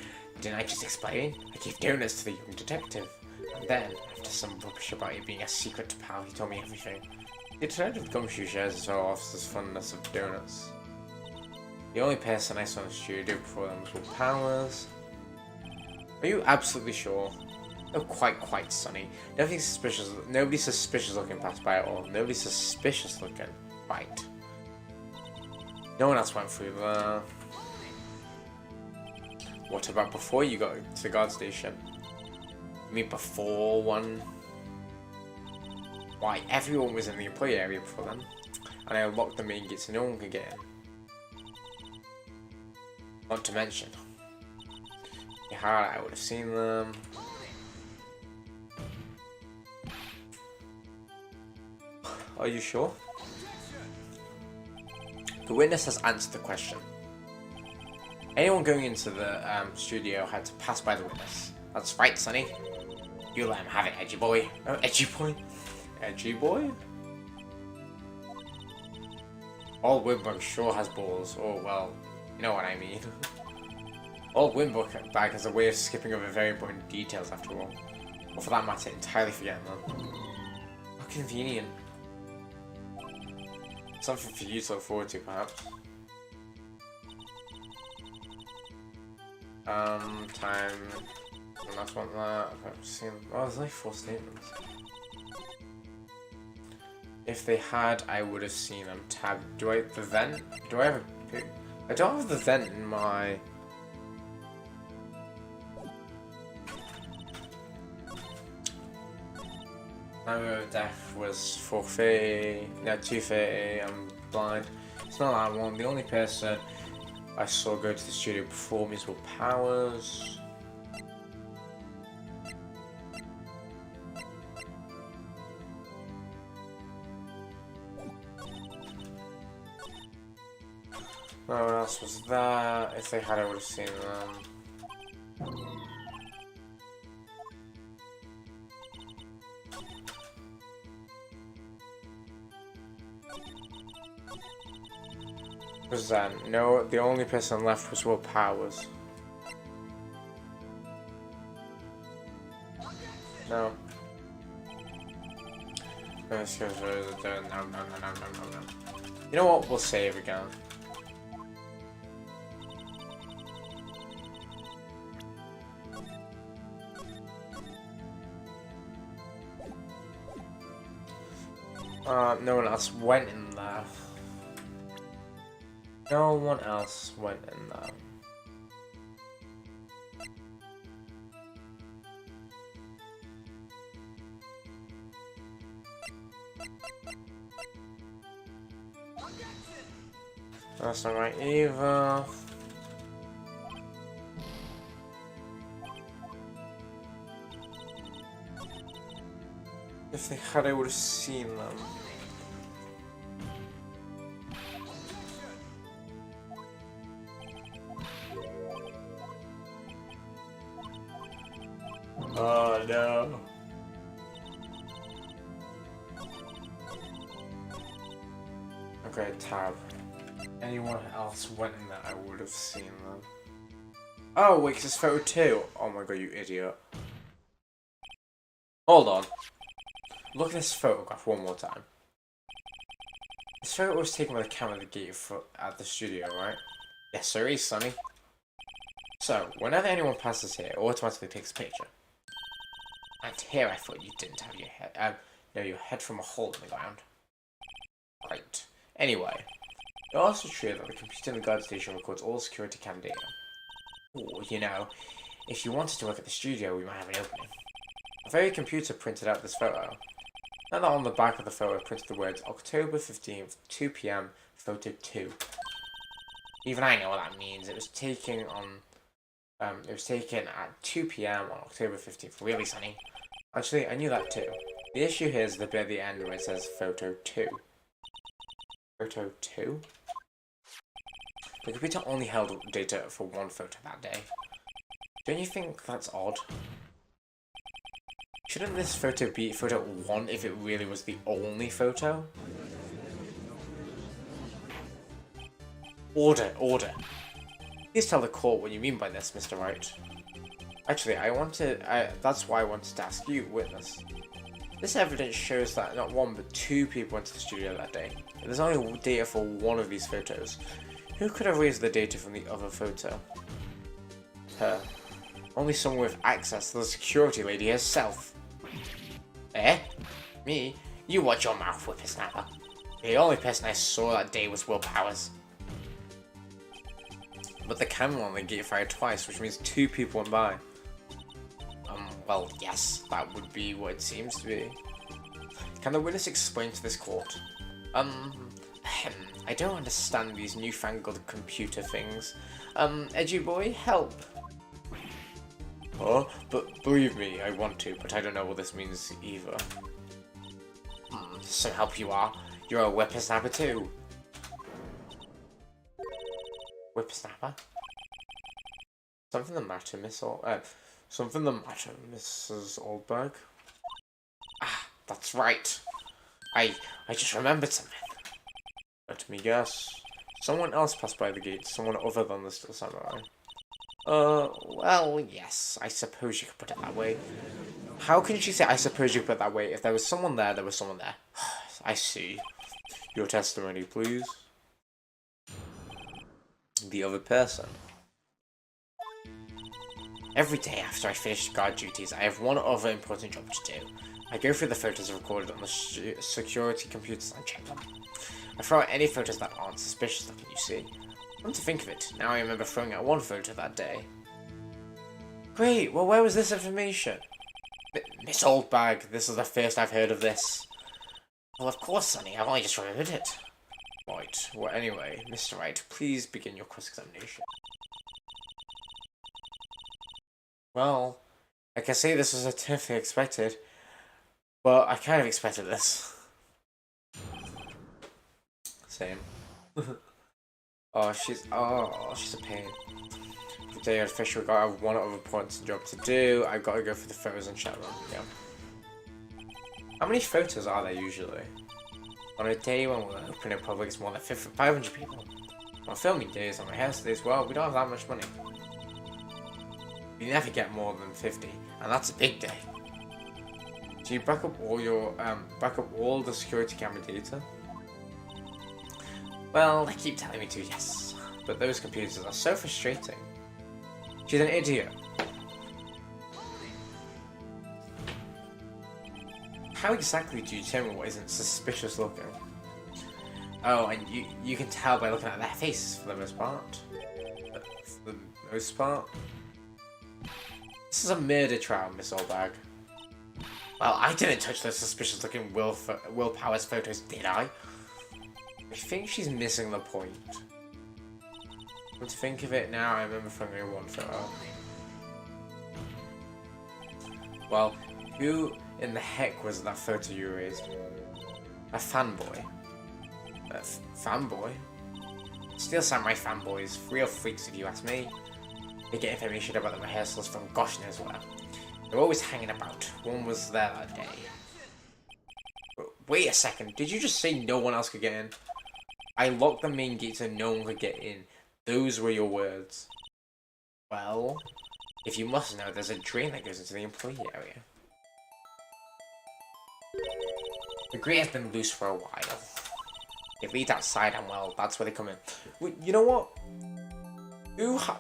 Didn't I just explain? I gave donuts to the young detective. And then, after some rubbish about it being a secret to Pal, he told me everything. The detective Gumshoe shares his whole officer's fondness of donuts. The only person I saw in the studio before them was Will Powers. Are you absolutely sure? Oh, quite sunny. Nothing suspicious. Nobody's suspicious looking passed by at all. Nobody's suspicious looking. Right. No one else went through there. What about before you got to the guard station? You mean before one? Why, everyone was in the employee area before then. And I locked the main gate so no one could get in. Not to mention, I would have seen them. Are you sure? The witness has answered the question. Anyone going into the studio had to pass by the witness. That's right, Sonny. You let him have it, edgy boy. Oh, edgy boy? Edgy boy? Old Windbug sure has balls. Oh, well, you know what I mean. Old Windbug bag has a way of skipping over very important details after all. Or for that matter, entirely forgetting them. How convenient. Something for you to look forward to, perhaps. Time. And that's one that I've seen. Oh, there's like 4 statements. If they had, I would have seen them. Tab. Do I the vent? Do I have a? I don't have the vent in my. Number of death was 430. No, 230. I'm blind. It's not that one. The only person I saw go to the studio perform is Will Powers. No one else was there. If they had, I would have seen them. Was that? No, the only person left was Will Powers. No. No. You know what? We'll save again. No one else went in there. No one else went in there. That's not right either. If they had, I would have seen them. Oh no. Okay, tab. Anyone else went in there, I would have seen them. Oh, wait, 'cause it's photo 2. Oh my god, you idiot. Hold on. Look at this photograph one more time. This photo was taken by the camera at the gate at the studio, right? Yes, sir, Sonny. So, whenever anyone passes here, it automatically takes a picture. And here I thought you didn't have your head, no, your head from a hole in the ground. Right. Anyway, it's also true that the computer in the guard station records all security cam data. Ooh, you know, if you wanted to work at the studio, we might have an opening. A very computer printed out this photo. And on the back of the photo printed the words October 15th, 2 PM, photo 2. Even I know what that means. It was taken at 2 PM on October 15th. Really, Sonny? Actually, I knew that too. The issue here is the bit at the end where it says photo 2. Photo 2? The computer only held data for one photo that day. Don't you think that's odd? Shouldn't this photo be photo 1 if it really was the only photo? Order, order. Please tell the court what you mean by this, Mr. Wright. Actually, that's why I wanted to ask you, witness. This evidence shows that not 1 but 2 people went to the studio that day. And there's only data for one of these photos. Who could have raised the data from the other photo? Her. Only someone with access to the security lady herself. Eh? Me? You watch your mouth, whippersnapper. The only person I saw that day was Will Powers. But the camera on the gate fired twice, which means 2 people went by. Well, yes, that would be what it seems to be. Can the witness explain to this court? I don't understand these newfangled computer things. Edgy boy, help. Oh, but believe me, I want to, but I don't know what this means either. Some help you are. You're a whippersnapper too. Whippersnapper? Something the matter, something the matter, Mrs. Oldberg? Ah, that's right. I just remembered something. Let me guess. Someone else passed by the gate, someone other than the Steel Samurai. Well, yes, I suppose you could put it that way. How can she say I suppose you could put it that way? If there was someone there, there was someone there. I see. Your testimony, please. The other person. Every day after I finish guard duties, I have one other important job to do. I go through the photos recorded on the security computers and check them. I throw out any photos that aren't suspicious looking, you see. Come to think of it, now I remember throwing out one photo that day. Great, well where was this information? Miss Oldbag, this is the first I've heard of this. Well of course, Sonny, I've only just remembered it. Right, well anyway, Mr. Wright, please begin your cross-examination. Well, I can say this was a turn I expected, but I kind of expected this. Same. She's a pain. Today I've officially got one other important job to do. I've got to go for the photos and chat room. Yeah. How many photos are there usually? On a day when we're open in public, it's more than 500 people. On filming days, on rehearsal days, well, we don't have that much money. You never get more than 50, and that's a big day. Do you back up all the security camera data? Well, they keep telling me to, yes. But those computers are so frustrating. She's an idiot. How exactly do you determine what isn't suspicious looking? Oh, and you can tell by looking at their faces for the most part. For the most part. This is a murder trial, Miss Oldbag. Well, I didn't touch those suspicious looking Will Powers photos, did I? I think she's missing the point. But to think of it now, I remember throwing one photo. Well, who in the heck was that photo you raised? A fanboy? A fanboy? Steel Samurai fanboys, real freaks if you ask me. They get information about the rehearsals from gosh knows where. They're always hanging about. One was there that day. Wait a second, did you just say no one else could get in? I locked the main gate so no one could get in. Those were your words. Well, if you must know, there's a drain that goes into the employee area. The grate has been loose for a while. It leads outside and well, that's where they come in. Well, you know what?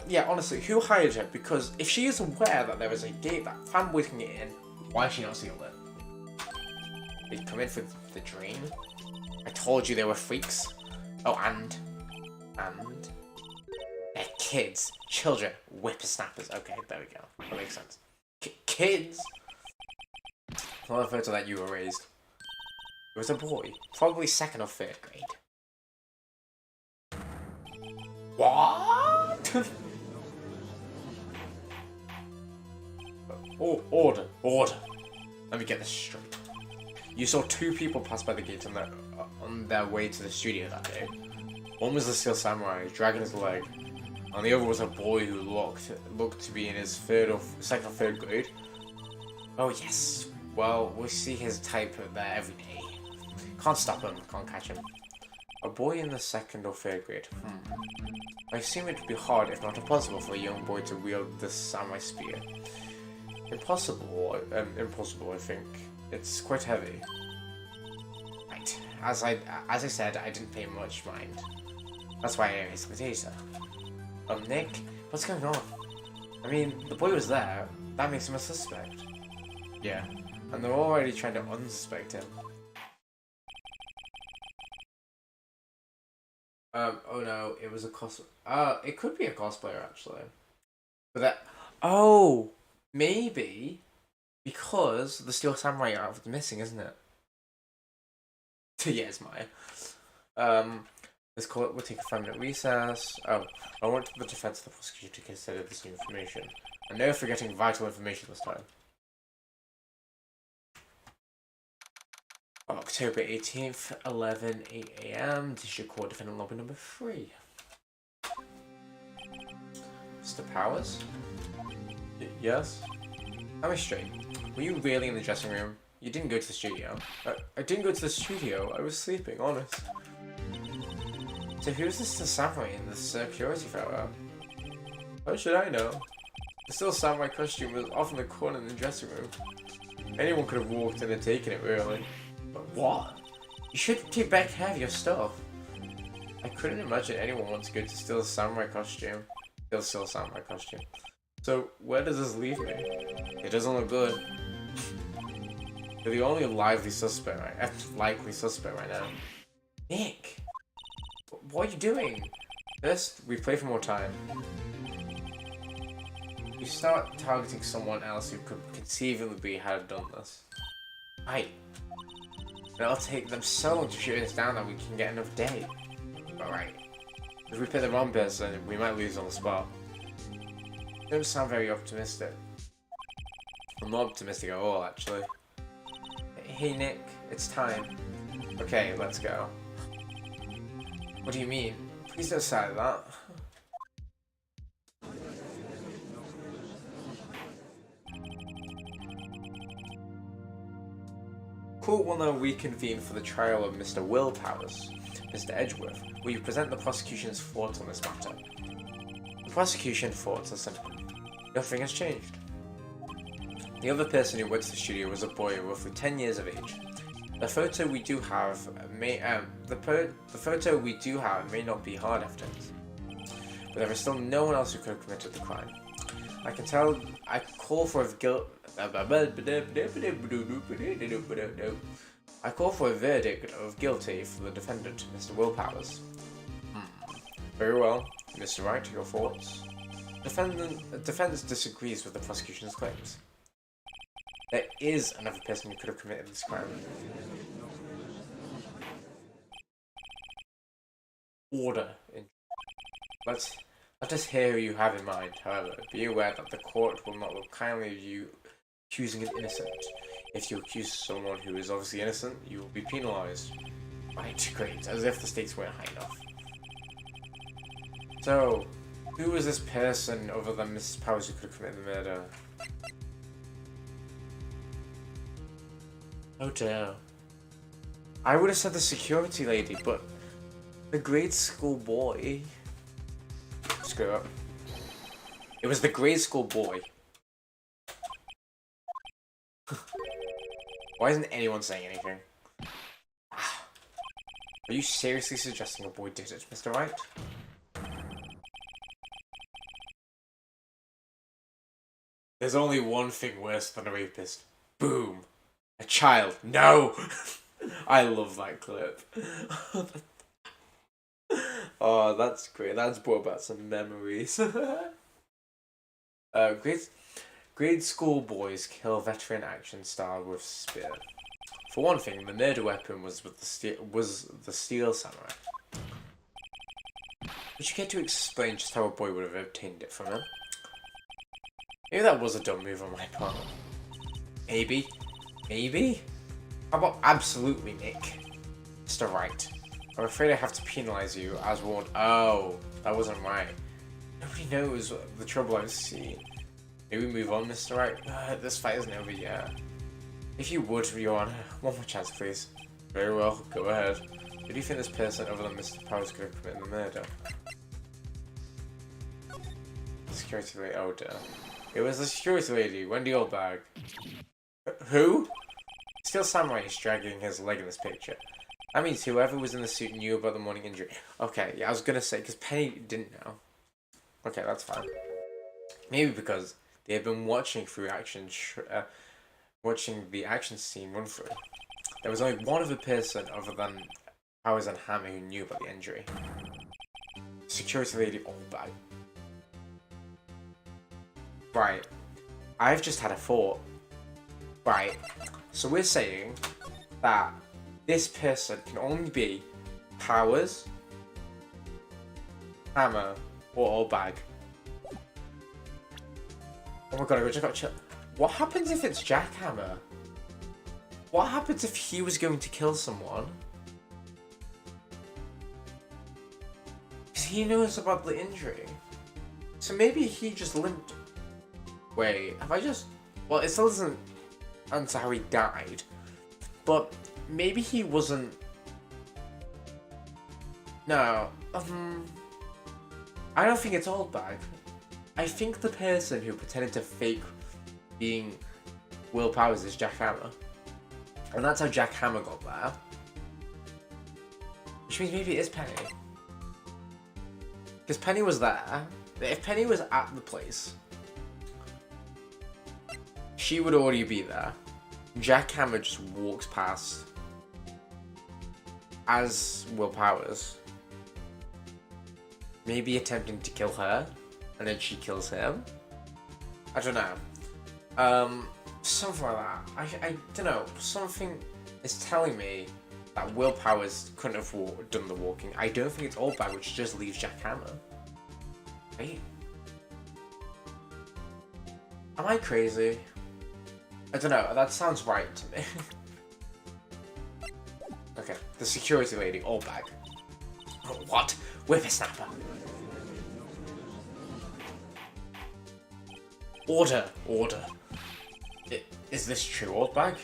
Yeah, honestly, who hired her? Because if she is aware that there is a gate that fanboys can get in, why is she not sealed it? They come in for the drain? I told you they were freaks. Oh, and they're kids, children, whippersnappers. Okay, there we go. That makes sense. Kids? Not a photo that you were raised. It was a boy, probably 2nd or 3rd grade. What? Oh, order. Let me get this straight. You saw 2 people pass by the gate on their way to the studio that day. One was the Steel Samurai, dragging his leg, and the other was a boy who looked to be in his 2nd or 3rd grade. Oh yes, well, we see his type there every day. Can't stop him, can't catch him. A boy in the 2nd or 3rd grade. I assume it would be hard, if not impossible, for a young boy to wield this samurai spear. Impossible, I think. It's quite heavy. Right. As I said, I didn't pay much mind. That's why I raised the data. Nick, what's going on? I mean, the boy was there. That makes him a suspect. Yeah. And they're already trying to unsuspect him. Oh no, it was a it could be a cosplayer, actually. But that... Oh! Maybe... Because the Steel Samurai outfit's missing, isn't it? Yeah, it's Maya. Let's call it, we'll take a 5-minute recess. Oh, I want the defense of the prosecution to consider this new information. And no forgetting vital information this time. October 18th, 8 AM, District Court Defendant Lobby number 3. Mr. Powers? Yes? Am I straight? Were you really in the dressing room? You didn't go to the studio. I didn't go to the studio. I was sleeping, honest. So who's this samurai in the security photo? How should I know? The Steel Samurai costume was off in the corner in the dressing room. Anyone could have walked in and taken it, really. But what? You should take back care of your stuff. I couldn't imagine anyone wants to go to Steel Samurai costume. Steel Samurai costume. So where does this leave me? It doesn't look good. You're the only likely suspect right now. Nick! What are you doing? First, we play for more time. You start targeting someone else who could conceivably have done this. Right. It'll take them so long to shoot us down that we can get another day. Alright. If we pick the wrong person, we might lose on the spot. You don't sound very optimistic. I'm not optimistic at all, actually. Hey Nick, it's time. Okay, let's go. What do you mean? Please don't say that. Court will now reconvene for the trial of Mr. Will Powers. Mr. Edgeworth, will you present the prosecution's thoughts on this matter? The prosecution thoughts are simple. Nothing has changed. The other person who went to the studio was a boy roughly 10 years of age. The photo we do have may not be hard evidence, but there is still no one else who could have committed the crime. I call for a verdict of guilty for the defendant, Mr. Will Powers. Very well, Mr. Wright, your thoughts? Defendant disagrees with the prosecution's claims. There is another person who could have committed this crime. Order. Let us hear who you have in mind, however. Be aware that the court will not look kindly at you accusing an innocent. If you accuse someone who is obviously innocent, you will be penalised. Right, great, as if the stakes weren't high enough. So, who was this person other than Mrs. Powers who could have committed the murder? Oh dear. I would have said the security lady, but the grade school boy. Screw up. It was the grade school boy. Why isn't anyone saying anything? Are you seriously suggesting a boy did it, Mr. Wright? There's only one thing worse than a rapist. Boom. A child. No! I love that clip. Oh, that's great. That's brought back some memories. Grade school boys kill veteran action star with spear. For one thing, the murder weapon was the Steel Samurai. Would you care to explain just how a boy would have obtained it from him? Maybe that was a dumb move on my part. Maybe. Maybe? How about absolutely, Nick? Mr. Wright. I'm afraid I have to penalise you, as warned. Oh, that wasn't right. Nobody knows the trouble I've seen. Maybe we move on, Mr. Wright? This fight isn't over yet. If you would, Your Honour, one more chance, please. Very well, go ahead. Who do you think this person, other than Mr. Powers, could have committed the murder? Security lady, oh dear. It was the security lady, Wendy Oldbag. Who? Steel Samurai is dragging his leg in this picture. That means whoever was in the suit knew about the morning injury. Okay, yeah, I was gonna say, because Penny didn't know. Okay, that's fine. Maybe because they had been watching watching the action scene run through. There was only one other person other than Powers and Hammer who knew about the injury. Security lady Oldbag. Right. I've just had a thought. Right. So we're saying that this person can only be Powers, Hammer, or Oldbag. Oh my god, I just got chill. What happens if it's Jackhammer? What happens if he was going to kill someone? Because he knows about the injury. So maybe he just limped. Wait, have I just... Well, it still doesn't answer how he died. But maybe he wasn't... No. I don't think it's Oldbag. I think the person who pretended to fake being Will Powers is Jackhammer. And that's how Jackhammer got there. Which means maybe it is Penny. Because Penny was there. If Penny was at the place, she would already be there. Jackhammer just walks past as Will Powers. Maybe attempting to kill her. And then she kills him. I don't know. Something like that. I don't know. Something is telling me that Will Powers couldn't have done the walking. I don't think it's Oldbag, which just leaves Jackhammer. Right? Am I crazy? I don't know. That sounds right to me. Okay. The security lady, Oldbag. What? Whippersnapper. Order! Is this true, Oldbag?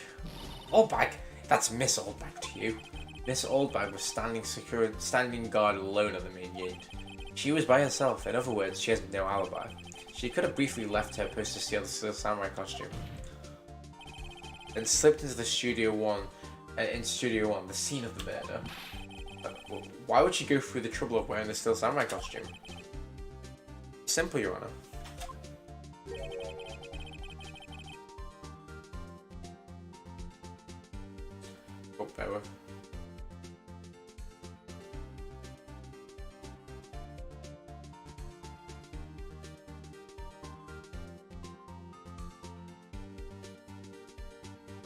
Oldbag? That's Miss Oldbag to you. Miss Oldbag was standing guard alone at the main gate. She was by herself. In other words, she has no alibi. She could have briefly left her post to steal the Steel Samurai costume, and slipped into Studio 1, the scene of the murder. Why would she go through the trouble of wearing the Steel Samurai costume? Simple, Your Honor. Oh, there we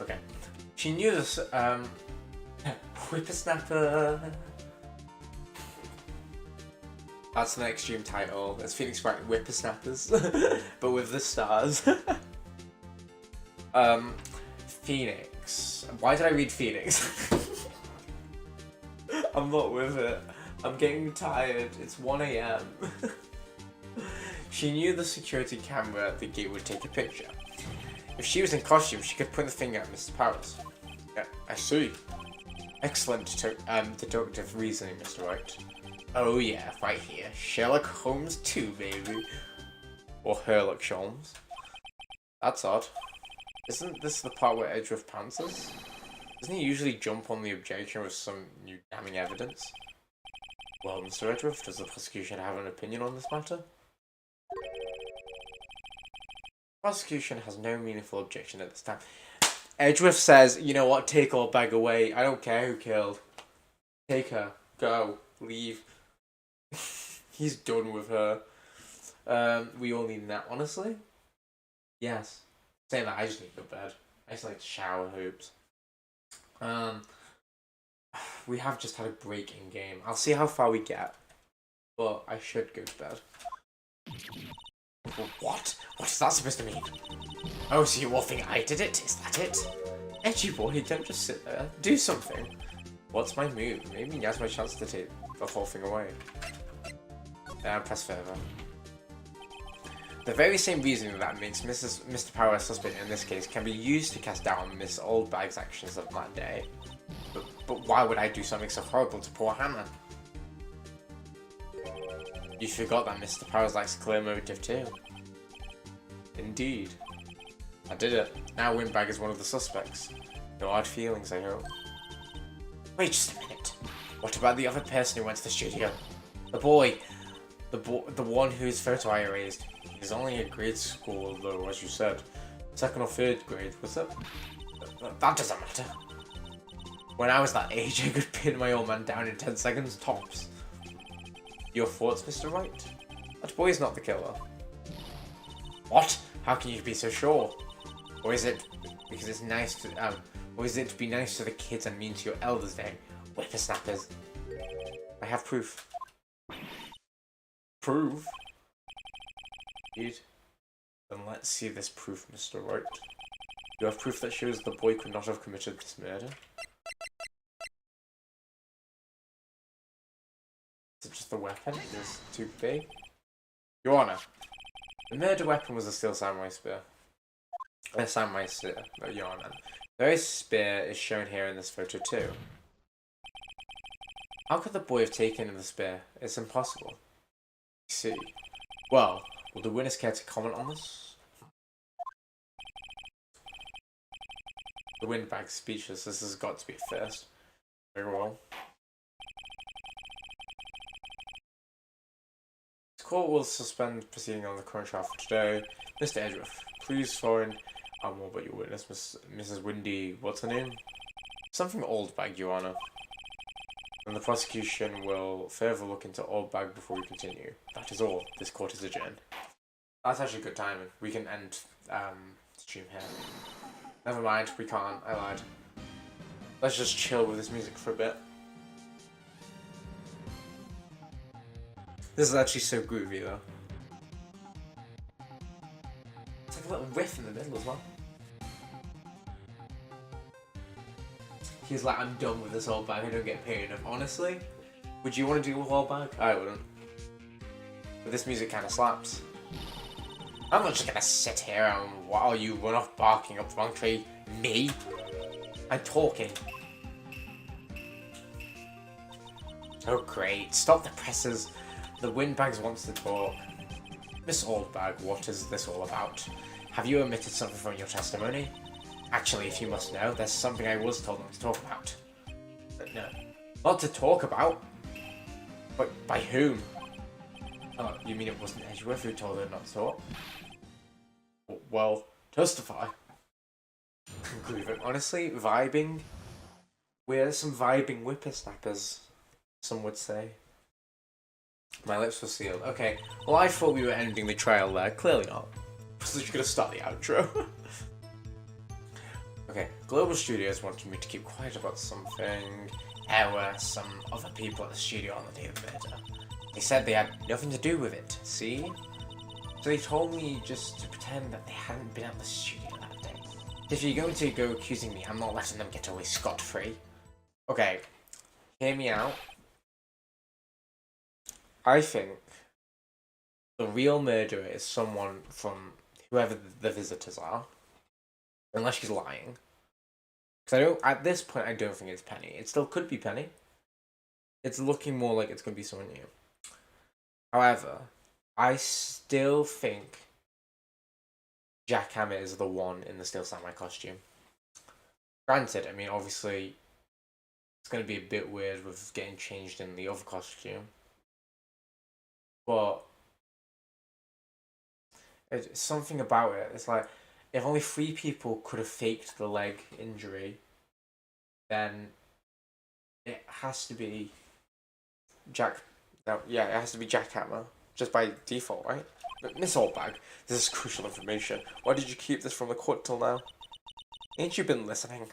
Okay. She knew this, Whippersnapper. That's the next stream title. It's Phoenix Wright Whippersnappers, but with the stars. Phoenix. Why did I read Phoenix? I'm not with it. I'm getting tired. It's 1 AM. She knew the security camera at the gate would take a picture. If she was in costume, she could point the finger at Mr. Powers. Yeah, I see. Excellent deductive reasoning, Mr. Wright. Oh yeah, right here. Sherlock Holmes 2, baby. Or Sherlock Holmes. That's odd. Isn't this the part where Edgeworth pantses? Doesn't he usually jump on the objection with some new damning evidence? Well, Mr. Edgeworth, does the prosecution have an opinion on this matter? Prosecution has no meaningful objection at this time. Edgeworth says, you know what, take Oldbag away. I don't care who killed. Take her. Go. Leave. He's done with her. We all need that, honestly. Yes. Saying that, I just need to go to bed. I just like to shower hoops. We have just had a break in game. I'll see how far we get. But I should go to bed. What? What is that supposed to mean? Oh, so you all think I did it? Is that it? Edgy boy, don't just sit there. Do something. What's my move? Maybe now's my chance to take the whole thing away. Press further. The very same reasoning that makes Mr. Power a suspect in this case can be used to cast doubt on Miss Oldbag's actions of that day. But why would I do something so horrible to poor Hannah? You forgot that Mr. Powers likes a clear motive too. Indeed. I did it. Now Windbag is one of the suspects. No hard feelings, I hope. Wait just a minute. What about the other person who went to the studio? The boy. The one whose photo I erased. He's only in grade school though, as you said. Second or third grade, was that? That doesn't matter. When I was that age, I could pin my old man down in 10 seconds tops. Your thoughts, Mr. Wright? That boy is not the killer. What? How can you be so sure? Or is it because it's nice to, or is it to be nice to the kids and mean to your elders day? Whippersnappers. I have proof. Proof? Indeed. Then let's see this proof, Mr. Wright. You have proof that shows the boy could not have committed this murder? Is it just the weapon? Is it too big? Your Honor, the murder weapon was a steel samurai spear. A samurai spear, no, Your Honor. The very spear is shown here in this photo too. How could the boy have taken the spear? It's impossible. I see. Well, will the witness care to comment on this? The windbag's speechless. This has got to be a first. Very well. The court will suspend proceeding on the current trial for today. Mr. Edgeworth, please find out more about your witness, Mrs. Windy. What's her name? Something Oldbag, Your Honor. And the prosecution will further look into Oldbag before we continue. That is all. This court is adjourned. That's actually good timing. We can end stream here. Never mind, we can't. I lied. Let's just chill with this music for a bit. This is actually so groovy though. It's like a little riff in the middle as well. He's like, I'm done with this whole bag, I don't get paid enough. Honestly, would you want to do a whole bag? I wouldn't. But this music kind of slaps. I'm not just gonna sit here and while you run off barking up the wrong tree. Me? I'm talking. Oh great, stop the presses. The windbags wants to talk. Miss Oldbag, what is this all about? Have you omitted something from your testimony? Actually, if you must know, there's something I was told not to talk about. But no. Not to talk about? But by whom? Oh, you mean it wasn't Edgeworth who told her not to talk? Well, testify. Conclusion. Honestly, vibing. We're some vibing whippersnappers, some would say. My lips were sealed. Okay, well I thought we were ending the trial there. Clearly not. I was just gonna start the outro. Okay, Global Studios wanted me to keep quiet about something. There were some other people at the studio on the day of the murder. They said they had nothing to do with it, see? So they told me just to pretend that they hadn't been at the studio that day. If you're going to go accusing me, I'm not letting them get away scot-free. Okay, hear me out. I think the real murderer is someone from whoever the visitors are. Unless she's lying. Because at this point, I don't think it's Penny. It still could be Penny. It's looking more like it's going to be someone new. However, I still think Jackhammer is the one in the Steel Samurai costume. Granted, I mean, obviously, it's going to be a bit weird with getting changed in the other costume. But it's something about it. It's like, if only 3 people could have faked the leg injury, then it has to be it has to be Jackhammer, just by default, right? But Miss Oldbag, this is crucial information. Why did you keep this from the court till now? Ain't you been listening?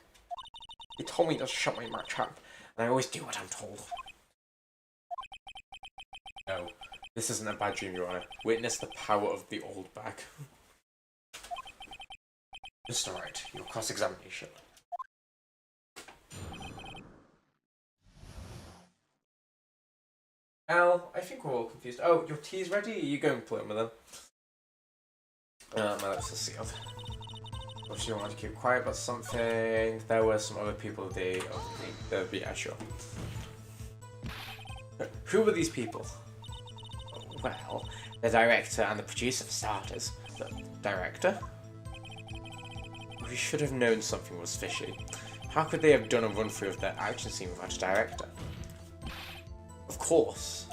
You told me to shut my mouth trap, and I always do what I'm told. No, this isn't a bad dream, Your Honor. Witness the power of the Oldbag. Mr. Wright, your cross-examination. Al, I think we're all confused. Oh, your tea's ready? Are you going to play with them? My lips are sealed. If you want to keep quiet about something, there were some other people yeah, sure. Who were these people? Well, the director and the producer for starters. The director? We should have known something was fishy. How could they have done a run-through of their action scene without a director? Of course.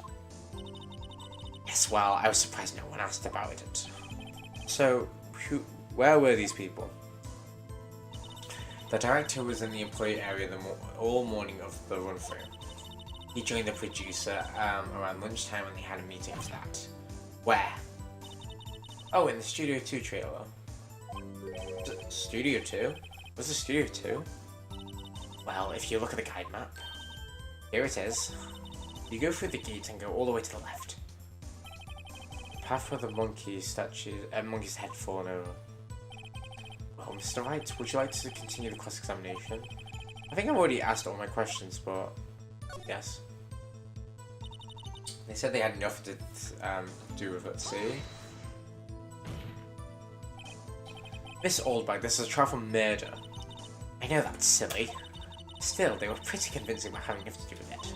Yes, well, I was surprised no one asked about it. So, where were these people? The director was in the employee area all morning of the run-through. He joined the producer around lunchtime and they had a meeting after that. Where? Oh, in the Studio 2 trailer. Studio 2? What's the Studio 2? Well, if you look at the guide map, here it is. You go through the gate and go all the way to the left. The path where the monkey's head fallen over. Well, Mr. Wright, would you like to continue the cross-examination? I think I've already asked all my questions, but yes. They said they had enough to do with it, see? Miss Oldbag, this is a trial for murder. I know that's silly. Still, they were pretty convincing about having enough to do with it.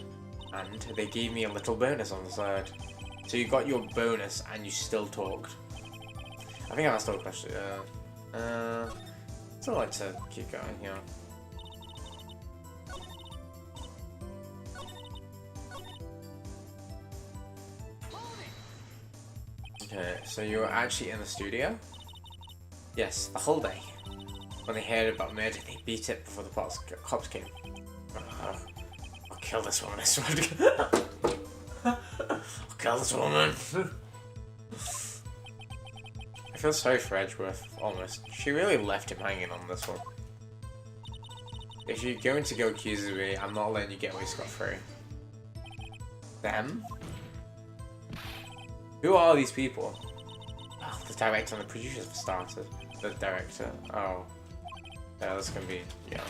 And they gave me a little bonus on the side. So you got your bonus and you still talked. I think I asked all the questions. Still like to keep going, yeah. Okay, so you were actually in the studio? Yes, the whole day. When they heard about murder, they beat it before the cops came. I'll kill this woman, I swear to God. I'll kill this woman. I feel sorry for Edgeworth, almost. She really left him hanging on this one. If you're going to go accuse me, I'm not letting you get away scot-free. Them? Who are these people? Oh, the director and the producers for starters. The director. Oh. Yeah, that's gonna be, yeah.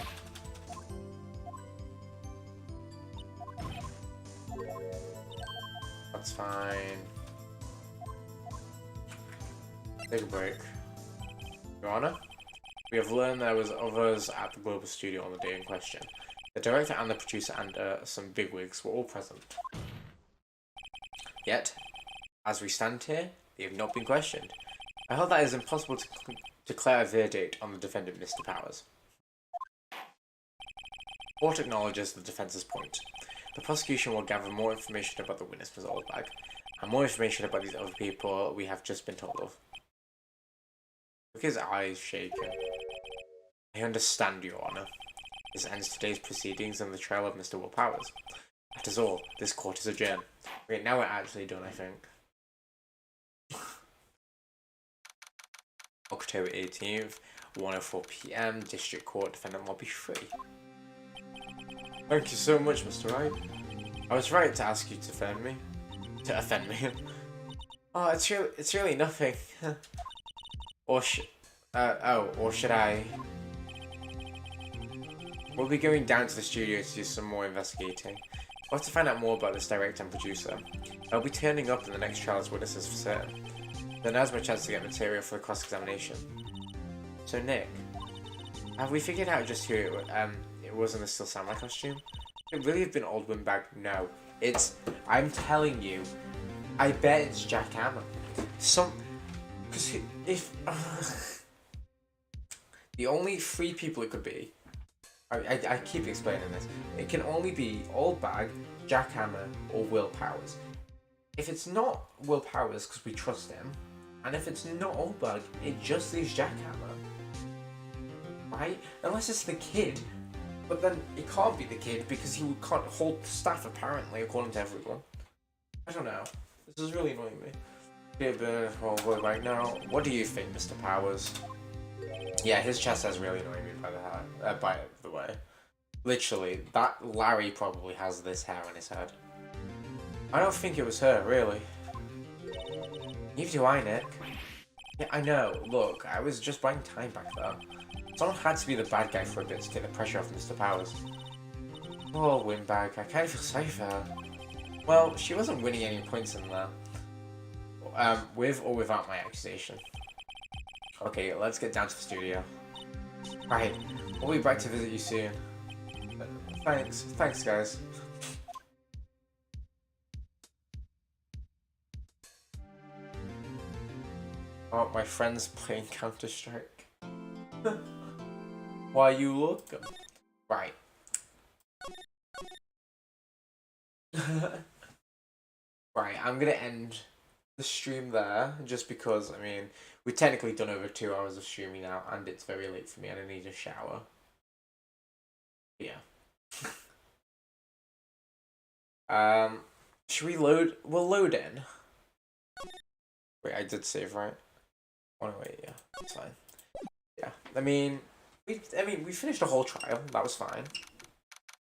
That's fine. Take a break. Your Honor, we have learned there was others at the Global Studio on the day in question. The director and the producer and some bigwigs were all present. Yet, as we stand here, they have not been questioned. I hold that it is impossible to declare a verdict on the defendant, Mr. Powers. Court acknowledges the defence's point. The prosecution will gather more information about the witness, Ms. Oldbag, and more information about these other people we have just been told of. Look at his eyes shaking. I understand, Your Honour. This ends today's proceedings and the trial of Mr. Will Powers. That is all. This court is adjourned. Wait, now we're actually done, I think. October 18th, 1:04 PM, District Court, Defendant Lobby 3. Thank you so much, Mr. Wright. I was right to ask you to offend me. Oh, it's really nothing. or should I? We'll be going down to the studio to do some more investigating. We'll have to find out more about this director and producer. They'll be turning up in the next trial as witnesses for certain. Then now's my chance to get material for the cross-examination. So Nick, have we figured out just who it was in the Still Samurai costume? Could it really have been Old Windbag? No. I'm telling you, I bet it's Jack Hammer. Because if... the only three people it could be, I keep explaining this, it can only be Oldbag, Jack Hammer, or Will Powers. If it's not Will Powers, because we trust him, and if it's not Oldbag, it just leaves Jack Hammer. Right? Unless it's the kid. But then it can't be the kid because he can't hold the staff apparently, according to everyone. I don't know. This is really annoying me. Right now, what do you think, Mr. Powers? Yeah, his chest has really annoying me by the way. Literally, that Larry probably has this hair on his head. I don't think it was her, really. Neither do I, Nick. Yeah, I know. Look, I was just buying time back there. Someone had to be the bad guy for a bit to take the pressure off Mr. Powers. Oh, Windbag, I kind of feel sorry for her. Well, she wasn't winning any points in there. With or without my accusation. Okay, let's get down to the studio. Right, we'll be back to visit you soon. Thanks guys. Oh, my friend's playing Counter-Strike. Why you looking? Right. Right, I'm gonna end the stream there, just because, I mean, we've technically done over 2 hours of streaming now, and it's very late for me, and I need a shower. Yeah. Should we load? We'll load in. Wait, I did save, right? Oh, no, wait, yeah, it's fine. Yeah, I mean, we finished a whole trial. That was fine.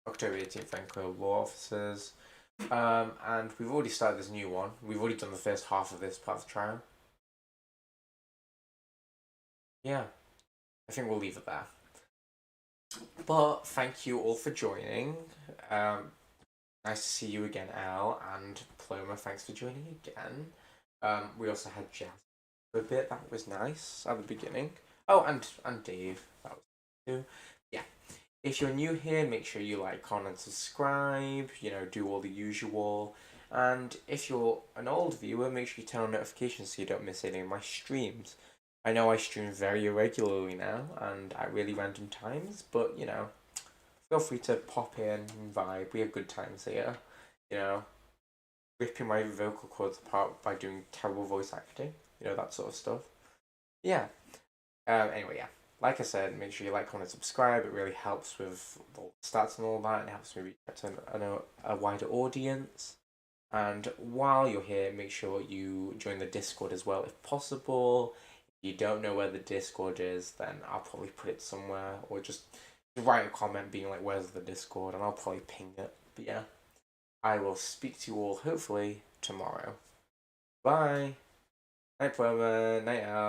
October 18th, Franco Law Officers. And we've already started this new one. We've already done the first half of this part of the trial. Yeah, I think we'll leave it there. But thank you all for joining. Nice to see you again, Al, and Ploma, thanks for joining again. We also had Jazz for a bit, that was nice at the beginning. Oh, and Dave, that was too. Yeah. If you're new here, make sure you like, comment, subscribe, do all the usual. And if you're an old viewer, make sure you turn on notifications so you don't miss any of my streams. I know I stream very irregularly now, and at really random times, but, feel free to pop in and vibe. We have good times here. Ripping my vocal cords apart by doing terrible voice acting. That sort of stuff. Yeah. Anyway, yeah. Like I said, make sure you like, comment, subscribe. It really helps with the stats and all that. It helps me reach out to a wider audience. And while you're here, make sure you join the Discord as well, if possible. If you don't know where the Discord is, then I'll probably put it somewhere, or just write a comment being like, where's the Discord, and I'll probably ping it. But yeah, I will speak to you all hopefully tomorrow. Bye. Night, Plumber. Night, Al.